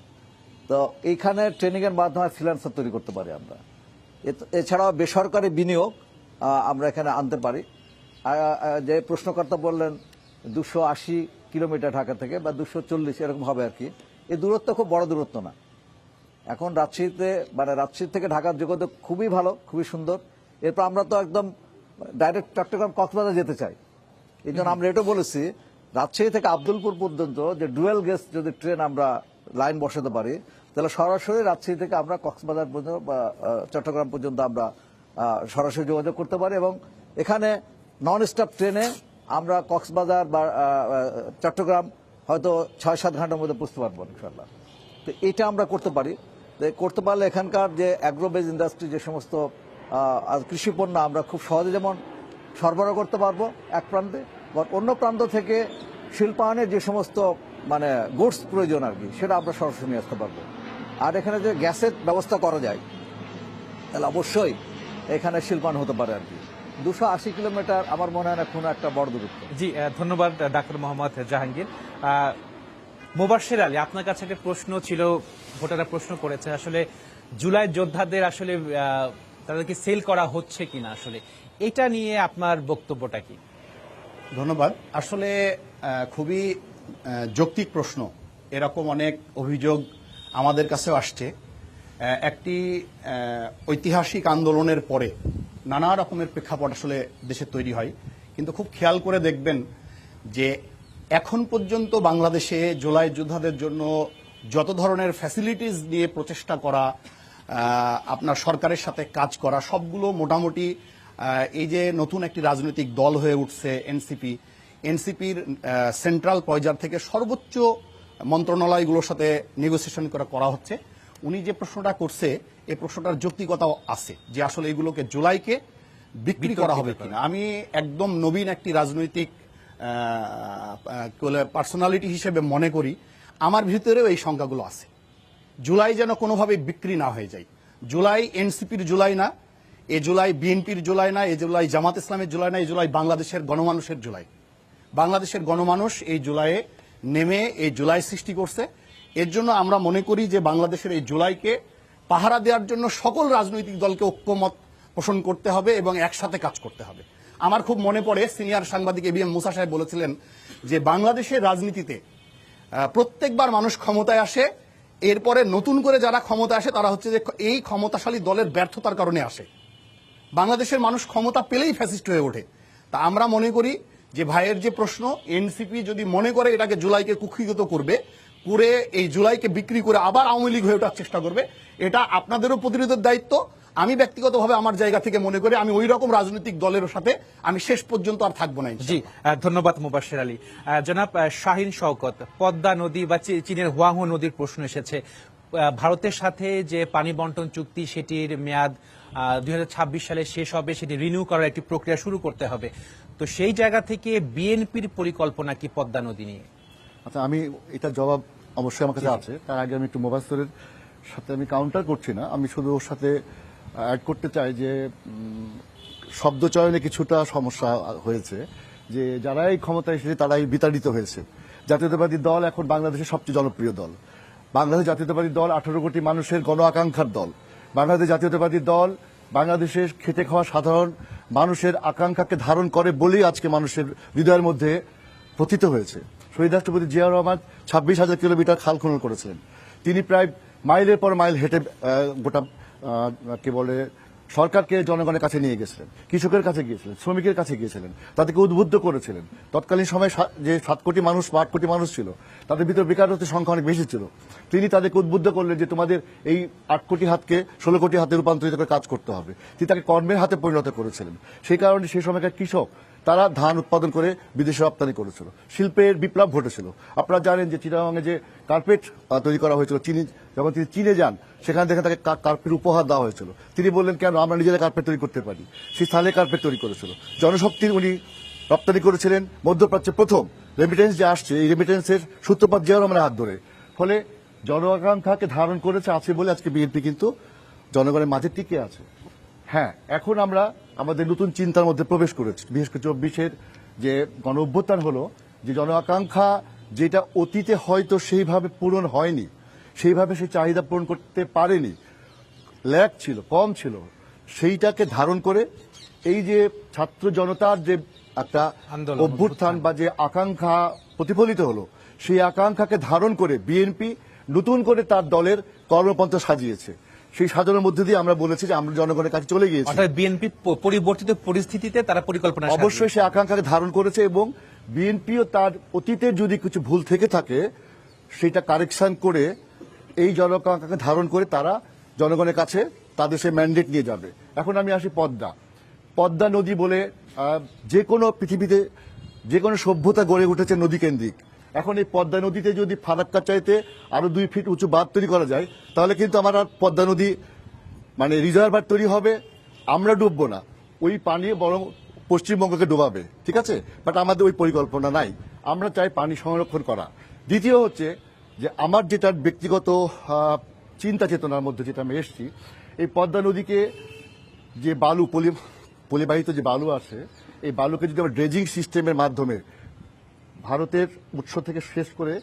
S3: তো এইখানে ট্রেনিংয়ের মাধ্যমে ফ্রিল্যান্সার তৈরি করতে পারি আমরা। এছাড়াও বেসরকারি বিনিয়োগ আমরা এখানে আনতে পারি। যে প্রশ্নকর্তা বললেন 280 কিলোমিটার ঢাকা থেকে বা 240 এরকম হবে আর কি, এই দূরত্ব খুব বড় দূরত্ব না। এখন রাজশাহীতে রাজশাহী থেকে ঢাকার যোগাযোগ খুবই ভালো, খুবই সুন্দর। এরপর আমরা তো একদম ডাইরেক্ট চট্টগ্রাম কক্সবাজার যেতে চাই। এই জন্য আমরা এটা বলেছি রাজশাহী থেকে আব্দুলপুর পর্যন্ত যে ডুয়েল গেজ যদি ট্রেন আমরা লাইন বসাতে পারি, তাহলে সরাসরি রাজশাহী থেকে আমরা কক্সবাজার পর্যন্ত বা চট্টগ্রাম পর্যন্ত আমরা সরাসরি যোগাযোগ করতে পারি, এবং এখানে নন স্টপ ট্রেনে আমরা কক্সবাজার বা চট্টগ্রাম হয়তো 6-7 ঘন্টার মধ্যে পৌঁছতে পারবো ইনশাল্লাহ। তো এটা আমরা করতে পারি। করতে পারলে এখানকার যে অ্যাগ্রোবেজ ইন্ডাস্ট্রি, যে সমস্ত কৃষি পণ্য আমরা খুব সহজে যেমন সরবরাহ করতে পারবো এক প্রান্তে, বা অন্য প্রান্ত থেকে শিল্পায়নের যে সমস্ত গুডস প্রয়োজন আর কি, সেটা আমরা সরাসরি নিয়ে আসতে পারবো। আর এখানে যে গ্যাসের ব্যবস্থা করা যায়, তাহলে অবশ্যই এখানে শিল্পায়ন হতে পারে আর কি। 280 কিলোমিটার আমার মনে হয় না কোনো একটা বড় দূরত্ব।
S1: জি, ধন্যবাদ ডাক্তার মোহাম্মদ জাহাঙ্গীর। মোবাশ্বের আলী, আপনার কাছে একটা প্রশ্ন ছিল, ভোটাররা প্রশ্ন করেছে আসলে জুলাই যোদ্ধাদের আসলে তাদেরকে সেল করা হচ্ছে কিনা আসলে এটা নিয়ে আপনার বক্তব্যটা কি?
S4: ধন্যবাদ। আসলে খুবই যৌক্তিক প্রশ্ন। এরকম অনেক অভিযোগ আমাদের কাছেও আসছে। একটি ঐতিহাসিক আন্দোলনের পরে নানা রকমের প্রেক্ষাপট আসলে দেশে তৈরি হয়, কিন্তু খুব খেয়াল করে দেখবেন যে এখন পর্যন্ত বাংলাদেশে জুলাই যোদ্ধাদের জন্য যত ধরনের ফ্যাসিলিটিস নিয়ে প্রচেষ্টা করা, আপনার সরকারের সাথে কাজ করা, সবগুলো মোটামুটি এই যে নতুন একটি রাজনৈতিক দল হয়ে উঠছে এনসিপির সেন্ট্রাল পর্যায় থেকে সর্বোচ্চ মন্ত্রণালয়গুলোর সাথে নেগোসিয়েশন করা হচ্ছে। উনি যে প্রশ্নটা করছে এই প্রশ্নটার যৌক্তিকতাও আছে যে আসলে এগুলোকে জুলাইকে বিক্রি করা হবে কিনা। আমি একদম নবীন একটি রাজনৈতিক পার্সোনালিটি হিসেবে মনে করি আমার ভিতরেও এই সংখ্যাগুলো আছে। জুলাই যেন কোনোভাবে বিক্রি না হয়ে যায়। জুলাই এনসিপির জুলাই না, এ জুলাই বিএনপির জুলাই না, এ জুলাই জামাত ইসলামের জুলাই না, এই জুলাই বাংলাদেশের গণমানুষের জুলাই। বাংলাদেশের গণমানুষ এই জুলাইয়ে নেমে এই জুলাই সৃষ্টি করছে। এর জন্য আমরা মনে করি যে বাংলাদেশের এই জুলাইকে পাহারা দেওয়ার জন্য সকল রাজনৈতিক দলকে ঐক্যমত পোষণ করতে হবে এবং একসাথে কাজ করতে হবে। আমার খুব মনে পড়ে সিনিয়র সাংবাদিক এবিএম মুসা সাহেব বলেছিলেন যে বাংলাদেশের রাজনীতিতে প্রত্যেকবার মানুষ ক্ষমতায় আসে, এরপরে নতুন করে যারা ক্ষমতা আসে তারা হচ্ছে যে এই ক্ষমতাশালী দলের ব্যর্থতার কারণে আসে। বাংলাদেশের মানুষ ক্ষমতা পেলেই ফ্যাসিস্ট হয়ে ওঠে। তা আমরা মনে করি যে ভাইয়ের যে প্রশ্ন, এনসিপি যদি মনে করে এটাকে জুলাইকে কুক্ষিগত করবে, করে এই জুলাইকে বিক্রি করে আবার আওয়ামী লীগ হয়ে ওঠার চেষ্টা করবে, এটা আপনাদেরও প্রতিরোধের দায়িত্ব। আমি ব্যক্তিগতভাবে আমার জায়গা থেকে মনে করি আমি ওই রকম রাজনৈতিক দলের সাথে আমি শেষ পর্যন্ত আর থাকবো না।
S1: জি, ধন্যবাদ মুবাশশির আলী। জনাব শাহিন শওকত, পদ্মা নদী বা চীনের হুয়াংহো নদীর প্রশ্ন এসেছে। ভারতের সাথে যে পানি বন্টন চুক্তি সেটির মেয়াদ 2026 সালে শেষ হবে, সেটি রিনিউ করার একটি প্রক্রিয়া শুরু করতে হবে। তো সেই জায়গা থেকে বিএনপির পরিকল্পনা কি পদ্মা নদী নিয়ে?
S2: আচ্ছা, আমি এটার জবাব অবশ্যই আমার কাছে আছে। তার আগে আমি একটু মোবাস্তরের সাথে আমি কাউন্টার করছি না, আমি শুধু ওর সাথে অ্যাড করতে চাই যে শব্দ চয়নে কিছুটা সমস্যা হয়েছে, যে যারাই ক্ষমতায় এসেছে তারাই বিতাড়িত হয়েছে। জাতীয়তাবাদী দল এখন বাংলাদেশের সবচেয়ে জনপ্রিয় দল। বাংলাদেশ জাতীয়তাবাদী দল 18 কোটি মানুষের গণ আকাঙ্ক্ষার দল। বাংলাদেশ জাতীয়তাবাদী দল বাংলাদেশের খেটে খাওয়া সাধারণ মানুষের আকাঙ্ক্ষাকে ধারণ করে বলেই আজকে মানুষের হৃদয়ের মধ্যে প্রথিত হয়েছে। শহীদ রাষ্ট্রপতি জিয়াউর রহমান 26,000 কিলোমিটার খাল খনন করেছিলেন। তিনি প্রায় মাইলের পর মাইল হেঁটে গোটা কি বলে সরকারকে জনগণের কাছে নিয়ে গেছিলেন, কৃষকের কাছে গিয়েছিলেন, শ্রমিকের কাছে গিয়েছিলেন, তাদেরকে উদ্বুদ্ধ করেছিলেন। তৎকালীন সময়ে যে 7 কোটি মানুষ বা 8 কোটি মানুষ ছিল, তাদের ভিতর বেকারত্বের সংখ্যা অনেক বেশি ছিল। তিনি তাদেরকে উদ্বুদ্ধ করলেন যে তোমাদের এই 8 কোটি হাতকে 16 কোটি হাতে রূপান্তরিত করে কাজ করতে হবে। তিনি তাকে কর্মের হাতে পরিণত করেছিলেন। সেই কারণে সেই সময়কার কৃষক তারা ধান উৎপাদন করে বিদেশে রপ্তানি করেছিল, শিল্পের বিপ্লব ঘটেছিল। আপনারা জানেন যে চিটাগাংয়ে যে কার্পেট তৈরি করা হয়েছিল, যখন তিনি চীনে যান সেখান থেকে তাকে কার্পেট উপহার দেওয়া হয়েছিল। তিনি বললেন কেন, আমরা নিজেরা কার্পেট তৈরি করতে পারি। সেই স্থানে কার্পেট তৈরি করেছিল। জনশক্তির উনি রপ্তানি করেছিলেন। মধ্যপ্রাচ্যের প্রথম রেমিটেন্স যে আসছে, এই রেমিটেন্সের সূত্রপাত জিয়াউর রহমানের হাত ধরে। ফলে জন আকাঙ্ক্ষাকে ধারণ করেছে আছে বলে আজকে বিএনপি কিন্তু জনগণের মাঝে টিকে আছে। হ্যাঁ, এখন আমরা আমাদের নতুন চিন্তার মধ্যে প্রবেশ করেছি। বিশেষ করে 24-এর যে গণ অভ্যুত্থান হলো, যে জন আকাঙ্ক্ষা যেটা অতীতে হয়তো সেইভাবে পূরণ হয়নি, সেইভাবে সেই চাহিদা পূরণ করতে পারেনি, ল্যাক ছিল, কম ছিল, সেইটাকে ধারণ করে এই যে ছাত্র জনতার যে একটা অভ্যুত্থান বা যে আকাঙ্ক্ষা প্রতিফলিত হলো, সেই আকাঙ্ক্ষাকে ধারণ করে বিএনপি নতুন করে তার দলের কর্মপন্থা সাজিয়েছে। সেই সাজানোর মধ্যে দিয়ে আমরা বলেছি যে আমরা জনগণের কাছে চলে গিয়েছি।
S1: অর্থাৎ বিএনপি পরিবর্তিত পরিস্থিতিতে তারা পরিকল্পনা
S2: অবশ্যই সেই আকাঙ্ক্ষাকে ধারণ করেছে, এবং বিএনপিও তার অতীতে যদি কিছু ভুল থেকে থাকে সেটা কারেকশন করে এই জনআকাঙ্ক্ষাকে ধারণ করে তারা জনগণের কাছে তাদের সেই ম্যান্ডেট নিয়ে যাবে। এখন আমি আসি পদ্মা নদী বলে যে কোনো পৃথিবীতে যে কোনো সভ্যতা গড়ে উঠেছে নদী কেন্দ্রিক। এখন এই পদ্মা নদীতে যদি ফারাক্কা চাইতে আরো 2 ফিট উঁচু বাঁধ তৈরি করা যায়, তাহলে কিন্তু আমার আর পদ্মা নদী মানে রিজার্ভার তৈরি হবে, আমরা ডুববো না, ওই পানি বরং পশ্চিমবঙ্গকে ডোবাবে। ঠিক আছে, বাট আমাদের ওই পরিকল্পনা নাই। আমরা চাই পানি সংরক্ষণ করা। দ্বিতীয় হচ্ছে যে আমার যেটা ব্যক্তিগত চিন্তা চেতনার মধ্যে যেটা আমি এসছি, এই পদ্মা নদীকে যে বালু পলিবাহিত যে বালু আছে, এই বালুকে যদি আমরা ড্রেজিং সিস্টেমের মাধ্যমে ভারতের উৎস থেকে শেষ করে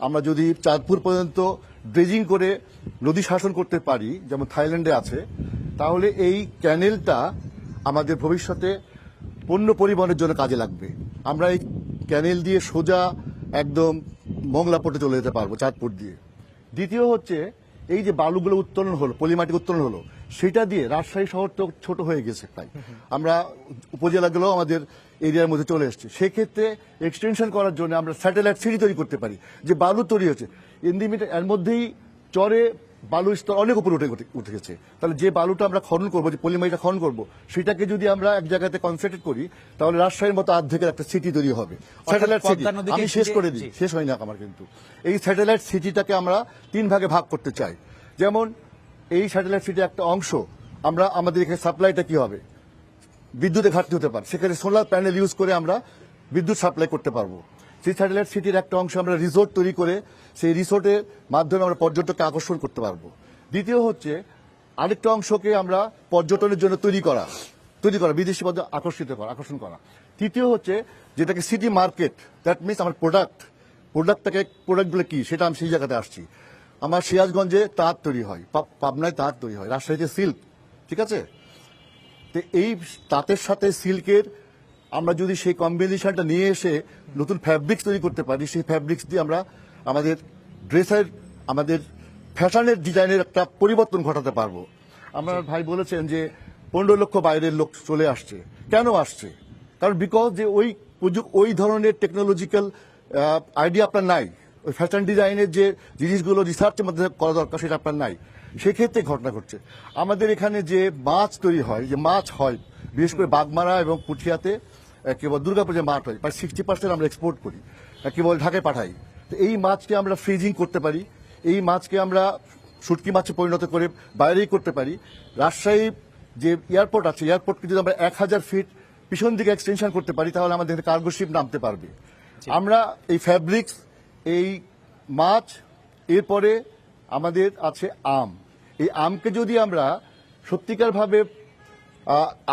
S2: আমরা যদি চাঁদপুর পর্যন্ত ড্রেজিং করে নদী শাসন করতে পারি, যেমন থাইল্যান্ডে আছে, তাহলে এই ক্যানেলটা আমাদের ভবিষ্যতে পণ্য পরিবহনের জন্য কাজে লাগবে। আমরা এই ক্যানেল দিয়ে সোজা একদম মংলা পোর্টে চলে যেতে পারবো, চাঁদপুর দিয়ে। দ্বিতীয় হচ্ছে এই যে বালুগুলো উত্তোলন হলো, পলিমাটি উত্তোলন হলো, সেটা দিয়ে রাজশাহী শহর তো ছোট হয়ে গেছে প্রায়, আমরা উপজেলাগুলো আমাদের এরিয়ার মধ্যে চলে এসছে। সেক্ষেত্রে এক্সটেনশন করার জন্য আমরা স্যাটেলাইট সিটি তৈরি করতে পারি। যে বালু তৈরি হচ্ছে এর মধ্যেই চরে বালু স্তর অনেক উপরে উঠে গেছে। তাহলে যে বালুটা আমরা খনন করবো, যে পলিমাটিটা খনন করবো, সেটাকে যদি আমরা এক জায়গাতে কনসেন্ট্রেট করি, তাহলে রাজশাহীর মতো অর্ধেকের একটা সিটি তৈরি হবে। স্যাটেলাইট সিটি আমি শেষ করে দিই, শেষ হয় না আমার কিন্তু। এই স্যাটেলাইট সিটিটাকে আমরা 3 ভাগে ভাগ করতে চাই। যেমন এই স্যাটেলাইট সিটির একটা অংশ আমরা আমাদের এখানে সাপ্লাইটা কি হবে, বিদ্যুতের ঘাটতি হতে পারে, সেখানে সোলার প্যানেল ইউজ করে আমরা বিদ্যুৎ সাপ্লাই করতে পারবো। সেই স্যাটেলাইট সিটির একটা অংশ আমরা রিসোর্ট তৈরি করে সেই রিসোর্টের মাধ্যমে আমরা পর্যটককে আকর্ষণ করতে পারবো। দ্বিতীয় হচ্ছে আরেকটা অংশকে আমরা পর্যটনের জন্য তৈরি করা, বিদেশি পর্যটক আকর্ষণ করা। তৃতীয় হচ্ছে যেটাকে সিটি মার্কেট, দ্যাট মিনস আমার প্রোডাক্টগুলো কি সেটা আমি সেই জায়গাতে আসছি। আমার সিরাজগঞ্জে তাঁত তৈরি হয়, পাবনায় তাঁত তৈরি হয়, রাজশাহীতে সিল্ক, ঠিক আছে। তো এই তাঁতের সাথে সিল্কের আমরা যদি সেই কম্বিনেশনটা নিয়ে এসে নতুন ফ্যাব্রিক্স তৈরি করতে পারি, সেই ফ্যাব্রিক্স দিয়ে আমরা আমাদের ড্রেসের, আমাদের ফ্যাশনের ডিজাইনের একটা পরিবর্তন ঘটাতে পারবো। আমার ভাই বলেছেন যে 15 লক্ষ বাইরের লোক চলে আসছে। কেন আসছে? কারণ বিকজ যে ওই ধরনের টেকনোলজিক্যাল আইডিয়া আপনার নাই, ওই ফ্যাশন ডিজাইনের যে জিনিসগুলো রিসার্চের মধ্যে করা দরকার সেটা আপনার নাই। সেক্ষেত্রে ঘটনা ঘটছে। আমাদের এখানে যে মাছ তৈরি হয়, যে মাছ হয় বিশেষ করে বাগমারা এবং পুঠিয়াতে, কেবল দুর্গাপুর যে মাছ হয় প্রায় 60% আমরা এক্সপোর্ট করি, কেবল ঢাকায় পাঠাই। তো এই মাছকে আমরা ফ্রিজিং করতে পারি, এই মাছকে আমরা শুটকি মাছে পরিণত করে বাইরেই করতে পারি। রাজশাহী যে এয়ারপোর্ট আছে, এয়ারপোর্টকে যদি আমরা 1000 ফিট পিছন দিকে এক্সটেনশন করতে পারি, তাহলে আমাদের কার্গো শিপ নামতে পারবে। আমরা এই ফ্যাব্রিক্স, এই মাছ, এরপরে আমাদের আছে আম। এই আমকে যদি আমরা সত্যিকার ভাবে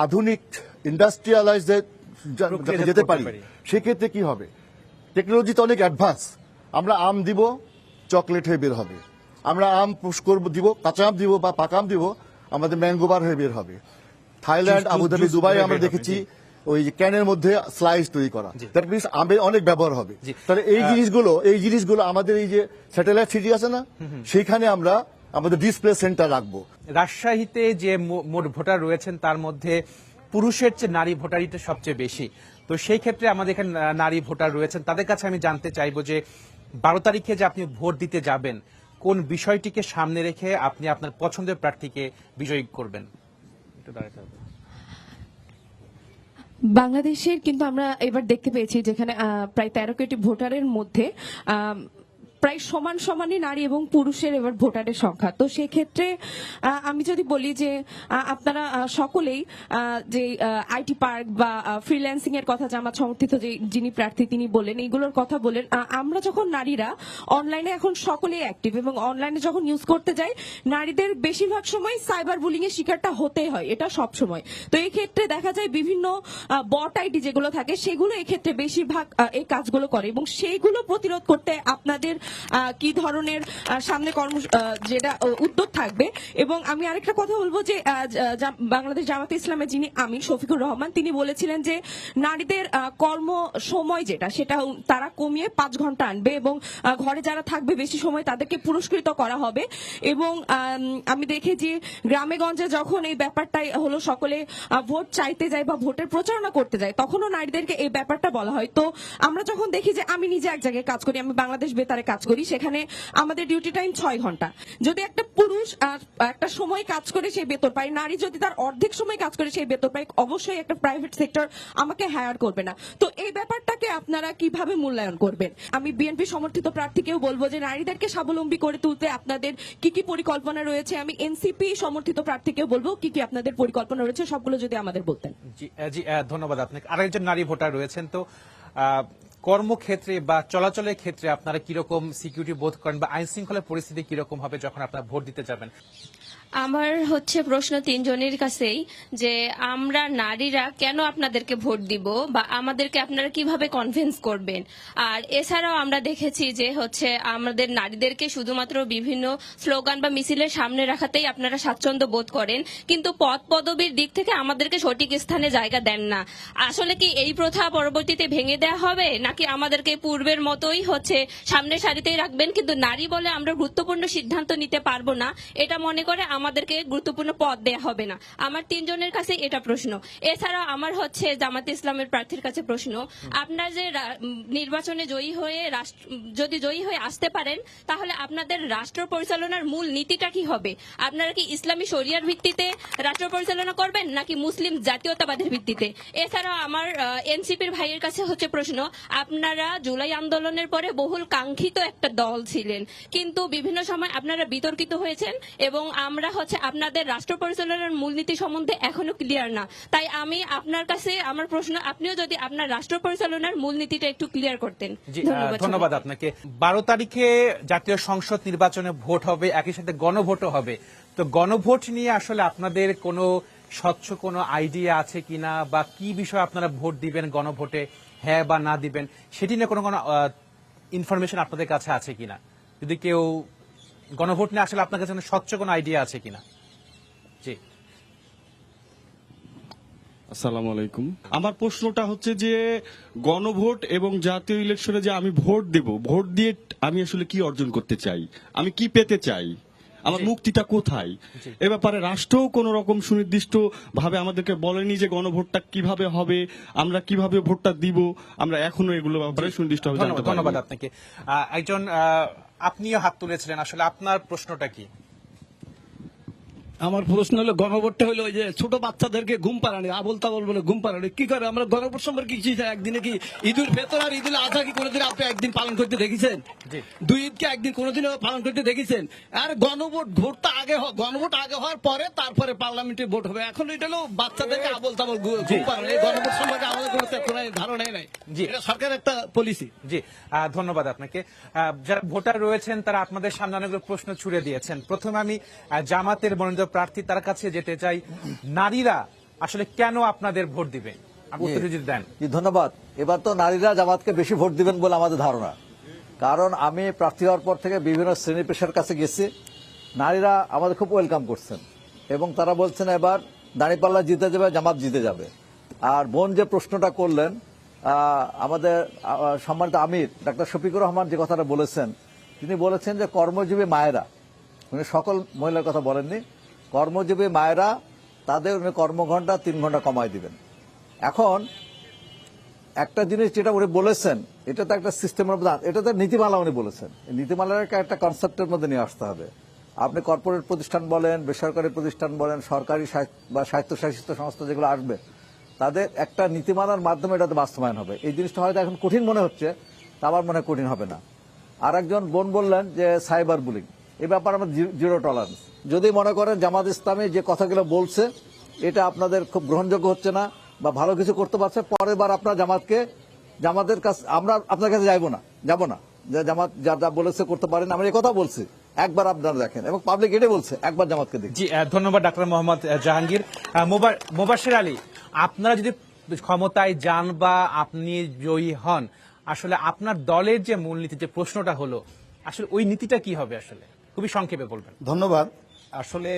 S2: আধুনিক ইন্ডাস্ট্রিয়ালাইজ যেতে পারি, সেক্ষেত্রে কি হবে? টেকনোলজি তো অনেক অ্যাডভান্স। আমরা আম দিব, চকলেট হয়ে বের হবে। আমরা আম পুশ করবো, দিব কাঁচা আম দিব বা পাকা আম দিব, আমাদের ম্যাঙ্গো বার হয়ে বের হবে। থাইল্যান্ড, আবুধাবি, দুবাই আমরা দেখেছি ওই ক্যানের মধ্যে স্লাইস তৈরি করা। দ্যাট মিনস আমের অনেক ব্যবহার হবে। তাহলে এই জিনিসগুলো আমাদের এই যে স্যাটেলাইট সিটি আছে না, সেইখানে আমরা আমাদের ডিসপ্লে সেন্টার রাখবো।
S1: রাজশাহীতে যে মোট ভোটার রয়েছেন তার মধ্যে পুরুষের চেয়ে নারী ভোটারিটা সবচেয়ে বেশি। তো সেই ক্ষেত্রে আমাদের এখানে নারী ভোটার রয়েছেন, তাদের কাছে আমি জানতে চাইবো যে 12 তারিখে যে আপনি ভোট দিতে যাবেন, কোন বিষয়টিকে সামনে রেখে আপনি আপনার পছন্দের প্রার্থীকে বিজয়ী করবেন?
S10: বাংলাদেশের কিন্তু আমরা এবার দেখতে পেয়েছি যেখানে প্রায় 13 কোটি ভোটারের মধ্যে প্রায় সমানই নারী এবং পুরুষের এবার ভোটারের সংখ্যা। তো সেক্ষেত্রে আমি যদি বলি যে আপনারা সকলেই যে আইটি পার্ক বা ফ্রিল্যান্সিং এর কথা, জামাত সমর্থিত যিনি প্রার্থী তিনি বলেন, এইগুলোর কথা বলেন। আমরা যখন নারীরা অনলাইনে এখন সকলেই অ্যাক্টিভ এবং অনলাইনে যখন ইউজ করতে যাই, নারীদের বেশিরভাগ সময় সাইবার বুলিং এর শিকারটা হতে হয়, এটা সব সময়। তো এই ক্ষেত্রে দেখা যায় বিভিন্ন বট আইডি যেগুলো থাকে সেগুলো এই ক্ষেত্রে বেশিরভাগ এই কাজগুলো করে, এবং সেইগুলো প্রতিরোধ করতে আপনাদের কি ধরনের সামনে যেটা উদ্যোগ থাকবে? এবং আমি আরেকটা কথা বলবো যে বাংলাদেশ জামাতে ইসলামের যিনি আমির শফিকুর রহমান, তিনি বলেছিলেন যে নারীদের কর্ম সময় সেটা তারা কমিয়ে 5 ঘন্টা আনবে এবং ঘরে যারা থাকবে বেশি সময় তাদেরকে পুরস্কৃত করা হবে। এবং আমি দেখেছি গ্রামে গঞ্জে যখন এই ব্যাপারটাই হলো, সকলে ভোট চাইতে যায় বা ভোটের প্রচারণা করতে যায়, তখনও নারীদেরকে এই ব্যাপারটা বলা হয়। তো আমরা যখন দেখি যে, আমি নিজে এক জায়গায় কাজ করি, আমি বাংলাদেশ বেতারে কাজ করি, সেখানে আমাদের ডিউটি টাইম 6 ঘন্টা। যদি একটা পুরুষ একটা সময় কাজ করে সেই বেতন পায়, নারী যদি তার অর্ধেক সময় কাজ করে সেই বেতন পায়, অবশ্যই একটা প্রাইভেট সেক্টর আমাকে হায়ার করবে না। তো এই ব্যাপারটাকে আপনারা কিভাবে মূল্যায়ন করবেন? আমি বিএনপি সমর্থিত প্রার্থীকেও বলবো যে নারীদেরকে স্বাবলম্বী করে তুলতে আপনাদের কি কি পরিকল্পনা রয়েছে। আমি এনসিপি সমর্থিত প্রার্থীকেও বলবো কি কি আপনাদের পরিকল্পনা রয়েছে, সবগুলো যদি আমাদের বলতেন।
S1: জি, ধন্যবাদ আপনাকে। আরেকজন নারী ভোটার রয়েছেন, তো কর্মক্ষেত্রে বা চলাচলের ক্ষেত্রে আপনারা কিরকম সিকিউরিটি বোধ করেন বা আইন শৃঙ্খলার পরিস্থিতি কিরকম হবে যখন আপনারা ভোট দিতে যাবেন?
S11: আমার হচ্ছে প্রশ্ন তিনজনের কাছেই যে আমরা নারীরা কেন আপনাদেরকে ভোট দিব বা আমাদেরকে আপনারা কিভাবে কনভিন্স করবেন। আর এছাড়াও আমরা দেখেছি যে হচ্ছে আমাদের নারীদেরকে শুধুমাত্র বিভিন্ন স্লোগান বা মিছিলের সামনে রাখাতেই আপনারা স্বাচ্ছন্দ্য বোধ করেন, কিন্তু পদ পদবীর দিক থেকে আমাদেরকে সঠিক স্থানে জায়গা দেন না। আসলে কি এই প্রথা পরবর্তীতে ভেঙে দেওয়া হবে, নাকি আমাদেরকে পূর্বের মতোই হচ্ছে সামনের সারিতেই রাখবেন, কিন্তু নারী বলে আমরা গুরুত্বপূর্ণ সিদ্ধান্ত নিতে পারবো না এটা মনে করে আমাদেরকে গুরুত্বপূর্ণ পদ দেয়া হবে না? আমার তিনজনের কাছে এটা প্রশ্ন। এছাড়াও আমার হচ্ছে জামাতে ইসলামের প্রার্থীর কাছে প্রশ্ন, আপনার যে নির্বাচনে যদি জয়ী হয়ে আসতে পারেন তাহলে আপনাদের রাষ্ট্র পরিচালনার মূল নীতিটা কি হবে? আপনারা কি ইসলামী শরিয়ার ভিত্তিতে রাষ্ট্র পরিচালনা করবেন নাকি মুসলিম জাতীয়তাবাদের ভিত্তিতে? এছাড়াও আমার এনসিপির ভাইয়ের কাছে হচ্ছে প্রশ্ন, আপনারা জুলাই আন্দোলনের পরে বহুল কাঙ্ক্ষিত একটা দল ছিলেন, কিন্তু বিভিন্ন সময় আপনারা বিতর্কিত হয়েছেন এবং আমরা হচ্ছে আপনাদের রাষ্ট্র পরিচালনার মূলনীতি সম্বন্ধে এখনো ক্লিয়ার না। তাই আমি আপনার কাছে আমার প্রশ্ন, আপনিও যদি আপনার রাষ্ট্র পরিচালনার মূলনীতিটা একটু ক্লিয়ার করতেন।
S1: জি, ধন্যবাদ আপনাকে। 12 তারিখে জাতীয় সংসদ নির্বাচনে ভোট হবে, একই সাথে গণভোটও হবে। তো গণভোট নিয়ে আসলে আপনাদের কোনো স্বচ্ছ কোনো আইডিয়া আছে কিনা, বা কি বিষয়ে আপনারা ভোট দিবেন গণভোটে, হ্যাঁ বা না দিবেন, সেটি নিয়ে কোনো ইনফরমেশন আপনাদের কাছে আছে কিনা? যদি কেউ গণভোট নিয়ে আসলে আপনার কাছে স্বচ্ছ কোনো আইডিয়া আছে কিনা? জি,
S12: আসসালামু আলাইকুম। আমার প্রশ্নটা হচ্ছে যে গণভোট এবং জাতীয় ইলেকশনে যে আমি ভোট দেব, ভোট দিয়ে আমি আসলে কি অর্জন করতে চাই, আমি কি পেতে চাই, আমার মুক্তিটা কোথায়? এ ব্যাপারে রাষ্ট্রও কোন রকম সুনির্দিষ্ট ভাবে আমাদেরকে বলেনি যে গণভোটটা কিভাবে হবে, আমরা কিভাবে ভোটটা দিব, আমরা এখনো এগুলো ব্যাপারে সুনির্দিষ্ট ভাবে জানতে পারি।
S1: ধন্যবাদ আপনাকে। একজন আপনিও হাত তুলেছিলেন, আসলে আপনার প্রশ্নটা কি?
S13: আমার প্রশ্ন হলো, গণভোটটা হলো ওই যে ছোট বাচ্চাদেরকে ঘুম পাড়ানি, আবল তাবল বলে ঘুম পাড়ানি কি করে? আমরা গণভোট সম্পর্কে কিছু একদিনে কি ঈদুল ফিতর আর ঈদুল আজহা কি কোনোদিন আপনি একদিন পালন করতে দেখেছেন? দুই ঈদকে একদিন কোনোদিনও পালন করতে দেখেছেন? আর ভোটটা আগে গণভোট আগে হওয়ার পরে তারপরে পার্লামেন্টে ভোট হবে। এখন এটা হলো বাচ্চাদেরকে আবল তাবল ঘুম পাড়ানি। এই গণভোট সম্পর্কে আমাদের কোনো ধারণাই নাই। এটা সরকারের একটা পলিসি।
S1: জি, ধন্যবাদ আপনাকে। যারা ভোটার রয়েছেন তারা আপনাদের সামনে অনেকগুলো প্রশ্ন ছুড়ে দিয়েছেন। প্রথমে আমি জামাতের মনোনীত প্রার্থী তার কাছে যেতে চাই, নারীরা আসলে কেন আপনাদের ভোট দিবে?
S3: ধন্যবাদ। এবার তো নারীরা জামাতকে বেশি ভোট দিবেন বলে আমাদের ধারণা, কারণ আমি প্রার্থী হওয়ার পর থেকে বিভিন্ন শ্রেণী পেশার কাছে গেছি, নারীরা আমাদের খুব ওয়েলকাম করছেন এবং তারা বলছেন এবার দাঁড়িপাল্লা জিতে যাবে, জামাত জিতে যাবে। আর বোন যে প্রশ্নটা করলেন, আমাদের সম্মানিত আমির ডাক্তার শফিকুর রহমান যে কথাটা বলেছেন, তিনি বলেছেন যে কর্মজীবী মায়েরা, উনি সকল মহিলার কথা বলেননি, কর্মজীবী মায়েরা তাদের উনি কর্মঘণ্টা 3 ঘন্টা কমায় দিবেন। এখন একটা জিনিস যেটা উনি বলেছেন, এটা তো একটা সিস্টেমের মধ্যে, এটা তো নীতিমালা উনি বলেছেন, নীতিমালার একটা কনসেপ্টের মধ্যে নিয়ে আসতে হবে। আপনি কর্পোরেট প্রতিষ্ঠান বলেন, বেসরকারি প্রতিষ্ঠান বলেন, সরকারি বা স্বায়ত্তশাসিত সংস্থা যেগুলো আসবে, তাদের একটা নীতিমালার মাধ্যমে এটাতে বাস্তবায়ন হবে। এই জিনিসটা হয়তো এখন কঠিন মনে হচ্ছে, তা আমার মনে হয় কঠিন হবে না। আর একজন বোন বললেন যে সাইবার বুলিং, এই ব্যাপারে আমাদের জিরো টলারেন্স। যদি মনে করেন জামাত ইসলামী যে কথাগুলো বলছে এটা আপনাদের খুব গ্রহণযোগ্য হচ্ছে না বা ভালো কিছু করতে পারছে, পরের বার আপনার জামাতের কাছে আমরা আপনার কাছে যাব না, যে জামাত যা যা বলেছে করতে পারেন, আমরা এই কথা বলছি, একবার আপনারা দেখেন, এবং পাবলিক এটাই বলছে, একবার জামাতকে দেখি।
S1: জি, ধন্যবাদ ডাক্তার মোহাম্মদ জাহাঙ্গীর। মোবাশ্বের আলী, আপনারা যদি ক্ষমতায় যান বা আপনি জয়ী হন, আসলে আপনার দলের যে মূলনীতি, যে প্রশ্নটা হলো, আসলে ওই নীতিটা কি হবে? আসলে খুবই সংক্ষেপে বলবেন।
S4: ধন্যবাদ। আসলে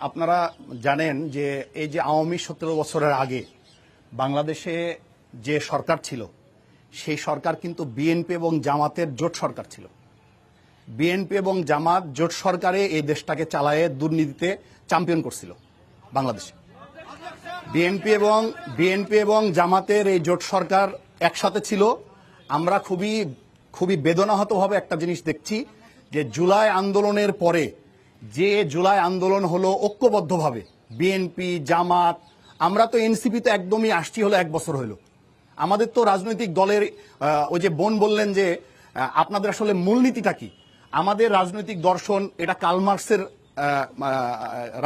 S4: আপনারা জানেন যে এই যে আওয়ামী 17 বছরের আগে বাংলাদেশে যে সরকার ছিল, সেই সরকার কিন্তু বিএনপি এবং জামাতের জোট সরকার ছিল। বিএনপি এবং জামাত জোট সরকারে এই দেশটাকে চালায়ে দুর্নীতিতে চ্যাম্পিয়ন করছিল বাংলাদেশে। বিএনপি এবং জামাতের এই জোট সরকার একসাথে ছিল। আমরা খুবই বেদনাহতভাবে একটা জিনিস দেখছি যে জুলাই আন্দোলনের পরে যে জুলাই আন্দোলন হলো ঐক্যবদ্ধভাবে বিএনপি জামাত, আমরা তো এনসিপিতে একদমই আসছি হলো 1 বছর হলো। আমাদের তো রাজনৈতিক দলের ওই যে বোন বললেন যে আপনাদের আসলে মূলনীতিটা কি, আমাদের রাজনৈতিক দর্শন এটা কার্ল মার্কসের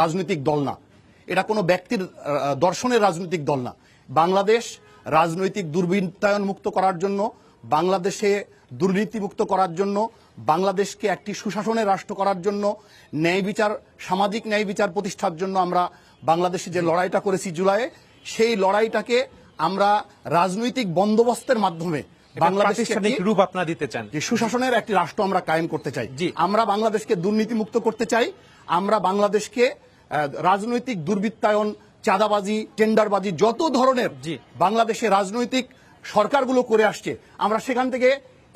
S4: রাজনৈতিক দল না, এটা কোনো ব্যক্তির দর্শনের রাজনৈতিক দল না। বাংলাদেশ রাজনৈতিক দুর্বৃত্তায়ন মুক্ত করার জন্য, বাংলাদেশে দুর্নীতিমুক্ত করার জন্য, বাংলাদেশকে একটি সুশাসনের রাষ্ট্র করার জন্য, ন্যায় বিচার, সামাজিক ন্যায় বিচার প্রতিষ্ঠার জন্য আমরা বাংলাদেশে যে লড়াইটা করেছি জুলাইয়ে, সেই লড়াইটাকে আমরা রাজনৈতিক বন্দোবস্তের মাধ্যমে
S1: প্রাতিষ্ঠানিক রূপ আপনারা দিতে চান।
S4: যে সুশাসনের একটি রাষ্ট্র আমরা কায়েম করতে চাই। আমরা বাংলাদেশকে দুর্নীতিমুক্ত করতে চাই। আমরা বাংলাদেশকে রাজনৈতিক দুর্বৃত্তায়ন, চাঁদাবাজি, টেন্ডারবাজি, যত ধরনের বাংলাদেশে রাজনৈতিক সরকারগুলো করে আসছে, আমরা সেখান থেকে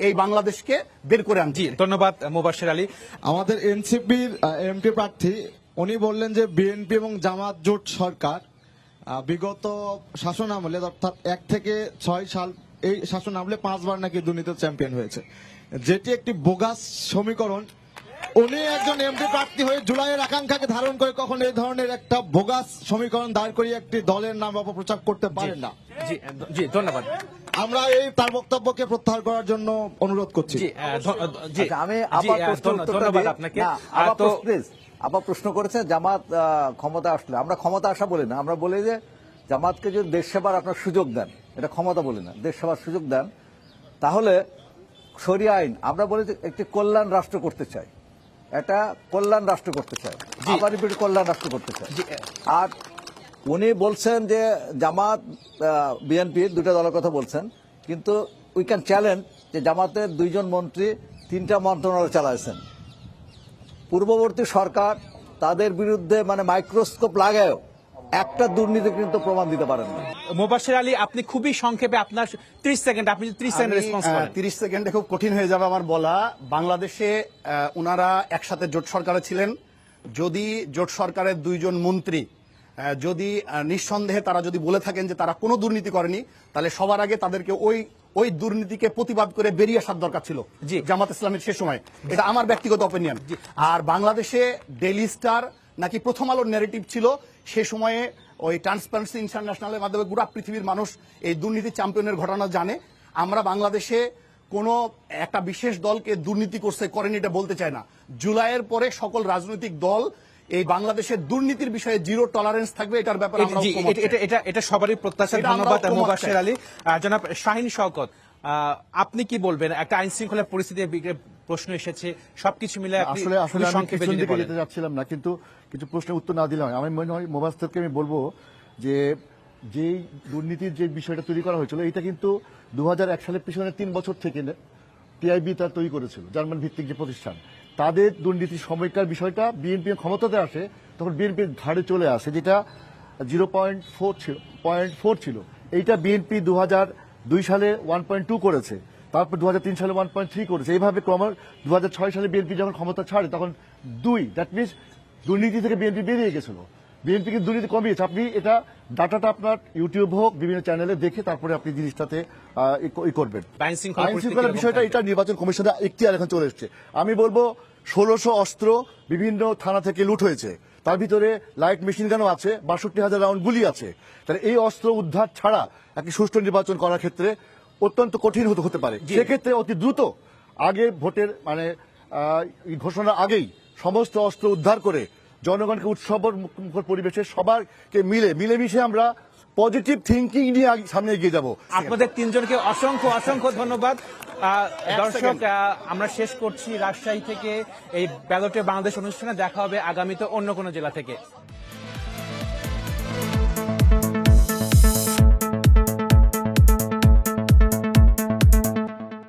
S4: এই বাংলাদেশকে বের করে আনছি।
S1: ধন্যবাদ মোবাশ্বের আলী।
S14: আমাদের এনসিপির এমপি প্রার্থী উনি বললেন যে বিএনপি এবং জামাত জোট সরকার বিগত শাসন আমলে অর্থাৎ 1 থেকে 6 সাল এই শাসন আমলে 5 বার নাকি দুর্নীতির চ্যাম্পিয়ন হয়েছে, যেটি একটি বোগাস সমীকরণ। উনি একজন এমপি প্রার্থী হয়ে জুলাইয়ের আকাঙ্ক্ষাকে ধারণ করে কখন এই ধরনের একটা বোগাস সমীকরণ দাঁড় করিয়ে একটি দলের নাম অপপ্রচার করতে পারেন না।
S1: জি ধন্যবাদ।
S14: আমরা এই তার বক্তব্যকে প্রত্যাহার করার জন্য অনুরোধ করছি।
S3: আমি আবার
S1: ধন্যবাদ আপনাকে।
S3: আবার প্রশ্ন করেছে জামাত ক্ষমতা আসলে, আমরা ক্ষমতা আসা বলি না, আমরা বলি যে জামাতকে যদি দেশ সেবার আপনার সুযোগ দেন, এটা ক্ষমতা বলি না, দেশ সেবার সুযোগ দেন, তাহলে শরিয়া আইন আমরা বলি যে একটি কল্যাণ রাষ্ট্র করতে চাই, এটা কল্যাণ রাষ্ট্র করতে চাই, আবার কল্যাণ রাষ্ট্র করতে চাই। আর উনি বলছেন যে জামাত বিএনপি দুটা দলের কথা বলছেন, কিন্তু উই ক্যান চ্যালেঞ্জ যে জামাতের 2 জন মন্ত্রী 3টা মন্ত্রণালয় চালাইছেন। পূর্ববর্তী সরকার তাদের বিরুদ্ধে মানে মাইক্রোস্কোপ লাগায়ও একটা দুর্নীতি কিন্তু প্রমাণ দিতে পারেন না।
S1: মোবাশ্বের আলী, আপনি খুবই সংক্ষেপে আপনার 30 সেকেন্ড, আপনি 30 সেকেন্ড রেসপন্স করেন।
S4: 30 সেকেন্ডে খুব কঠিন হয়ে যাবে আমার বলা। বাংলাদেশে ওনারা একসাথে জোট সরকারে ছিলেন। যদি জোট সরকারের 2 জন মন্ত্রী যদি নিঃসন্দেহে তারা যদি বলে থাকেন যে তারা কোনো দুর্নীতি করেনি, তাহলে সবার আগে তাদেরকে ওই দুর্নীতিকে প্রতিবাদ করে বেরিয়ে আসার দরকার ছিল জামাত ইসলামের সে সময়। এটা আমার ব্যক্তিগত অপিনিয়ন। আর বাংলাদেশে ডেইলি স্টার নাকি প্রথম আলোর ন্যারেটিভ ছিল সে সময়ে, ওই ট্রান্সপারেন্সি ইন্টারন্যাশনালের মাধ্যমে গোটা পৃথিবীর মানুষ এই দুর্নীতি চ্যাম্পিয়নের ঘটনা জানে। আমরা বাংলাদেশে কোনো একটা বিশেষ দলকে দুর্নীতি করেনি এটা বলতে চাই না। জুলাইয়ের পরে সকল রাজনৈতিক দল এই বাংলাদেশের দুর্নীতির বিষয়ে 0 টলারেন্স থাকবে, এটার ব্যাপারে আমরা
S1: এটা সবারই প্রত্যাশা। ধন্যবাদ মোবাশ্বের আলী। জনাব শাহিন শওকত, আপনি কি বলবেন? একটা আইন শৃঙ্খলা পরিস্থিতির প্রশ্ন এসেছে, সবকিছু মিলে
S2: আসলে সংক্ষেপে যেতে যাচ্ছিলাম না, কিন্তু কিছু প্রশ্নের উত্তর না দিলে হয়। আমি মনে হয় মোবাশ্বেরকে আমি বলবো যে যেই দুর্নীতির যে বিষয়টা তৈরি করা হয়েছিল, এটা কিন্তু 2001 সালের পিছনে 3 বছর থেকে টিআইবি তার তৈরি করেছিল, জার্মান ভিত্তিক যে প্রতিষ্ঠান। তাদের দুর্নীতির সময়কার বিষয়টা বিএনপি ক্ষমতাতে আসে, তখন বিএনপির ঘাড়ে চলে আসে, যেটা 0.4 ছিল। এইটা বিএনপি 2002 সালে 1.2 করেছে, তারপর 2003 সালে 1.3 করেছে। এইভাবে ক্রমশ 2006 সালে বিএনপি যখন ক্ষমতা ছাড়ে তখন 2, দ্যাট মিনস দুর্নীতি থেকে বিএনপি বেরিয়ে গেছিল। বিএনপি কিন্তু দুর্নীতি কমিয়েছে। আপনি এটা ডাটাটা আপনার ইউটিউব হোক, বিভিন্ন চ্যানেলে দেখে তারপরে আপনি জিনিসটাতে করবেন। আইন শৃঙ্খলার বিষয়টা এটা নির্বাচন কমিশনের এখতিয়ার এখন চলে এসছে। আমি বলবো 1600 অস্ত্র বিভিন্ন থানা থেকে লুট হয়েছে, তার ভিতরে লাইট মেশিন গানও আছে, 62,000 রাউন্ড গুলি আছে। তাহলে এই অস্ত্র উদ্ধার ছাড়া একটি সুষ্ঠু নির্বাচন করার ক্ষেত্রে অত্যন্ত কঠিন হতে পারে। সেক্ষেত্রে অতি দ্রুত আগে ভোটের মানে ঘোষণার আগেই সমস্ত অস্ত্র উদ্ধার করে জনগণকে উৎসবের মুখর পরিবেশে সবাইকে মিলেমিশে আমরা পজিটিভ থিঙ্কিং নিয়ে সামনে এগিয়ে যাব।
S1: আপনাদের 3 জনকে অসংখ্য ধন্যবাদ। দর্শক, আমরা শেষ করছি রাজশাহী থেকে এই ব্যালটে বাংলাদেশ অনুষ্ঠানে। দেখা হবে আগামীতে অন্য কোনো জেলা থেকে।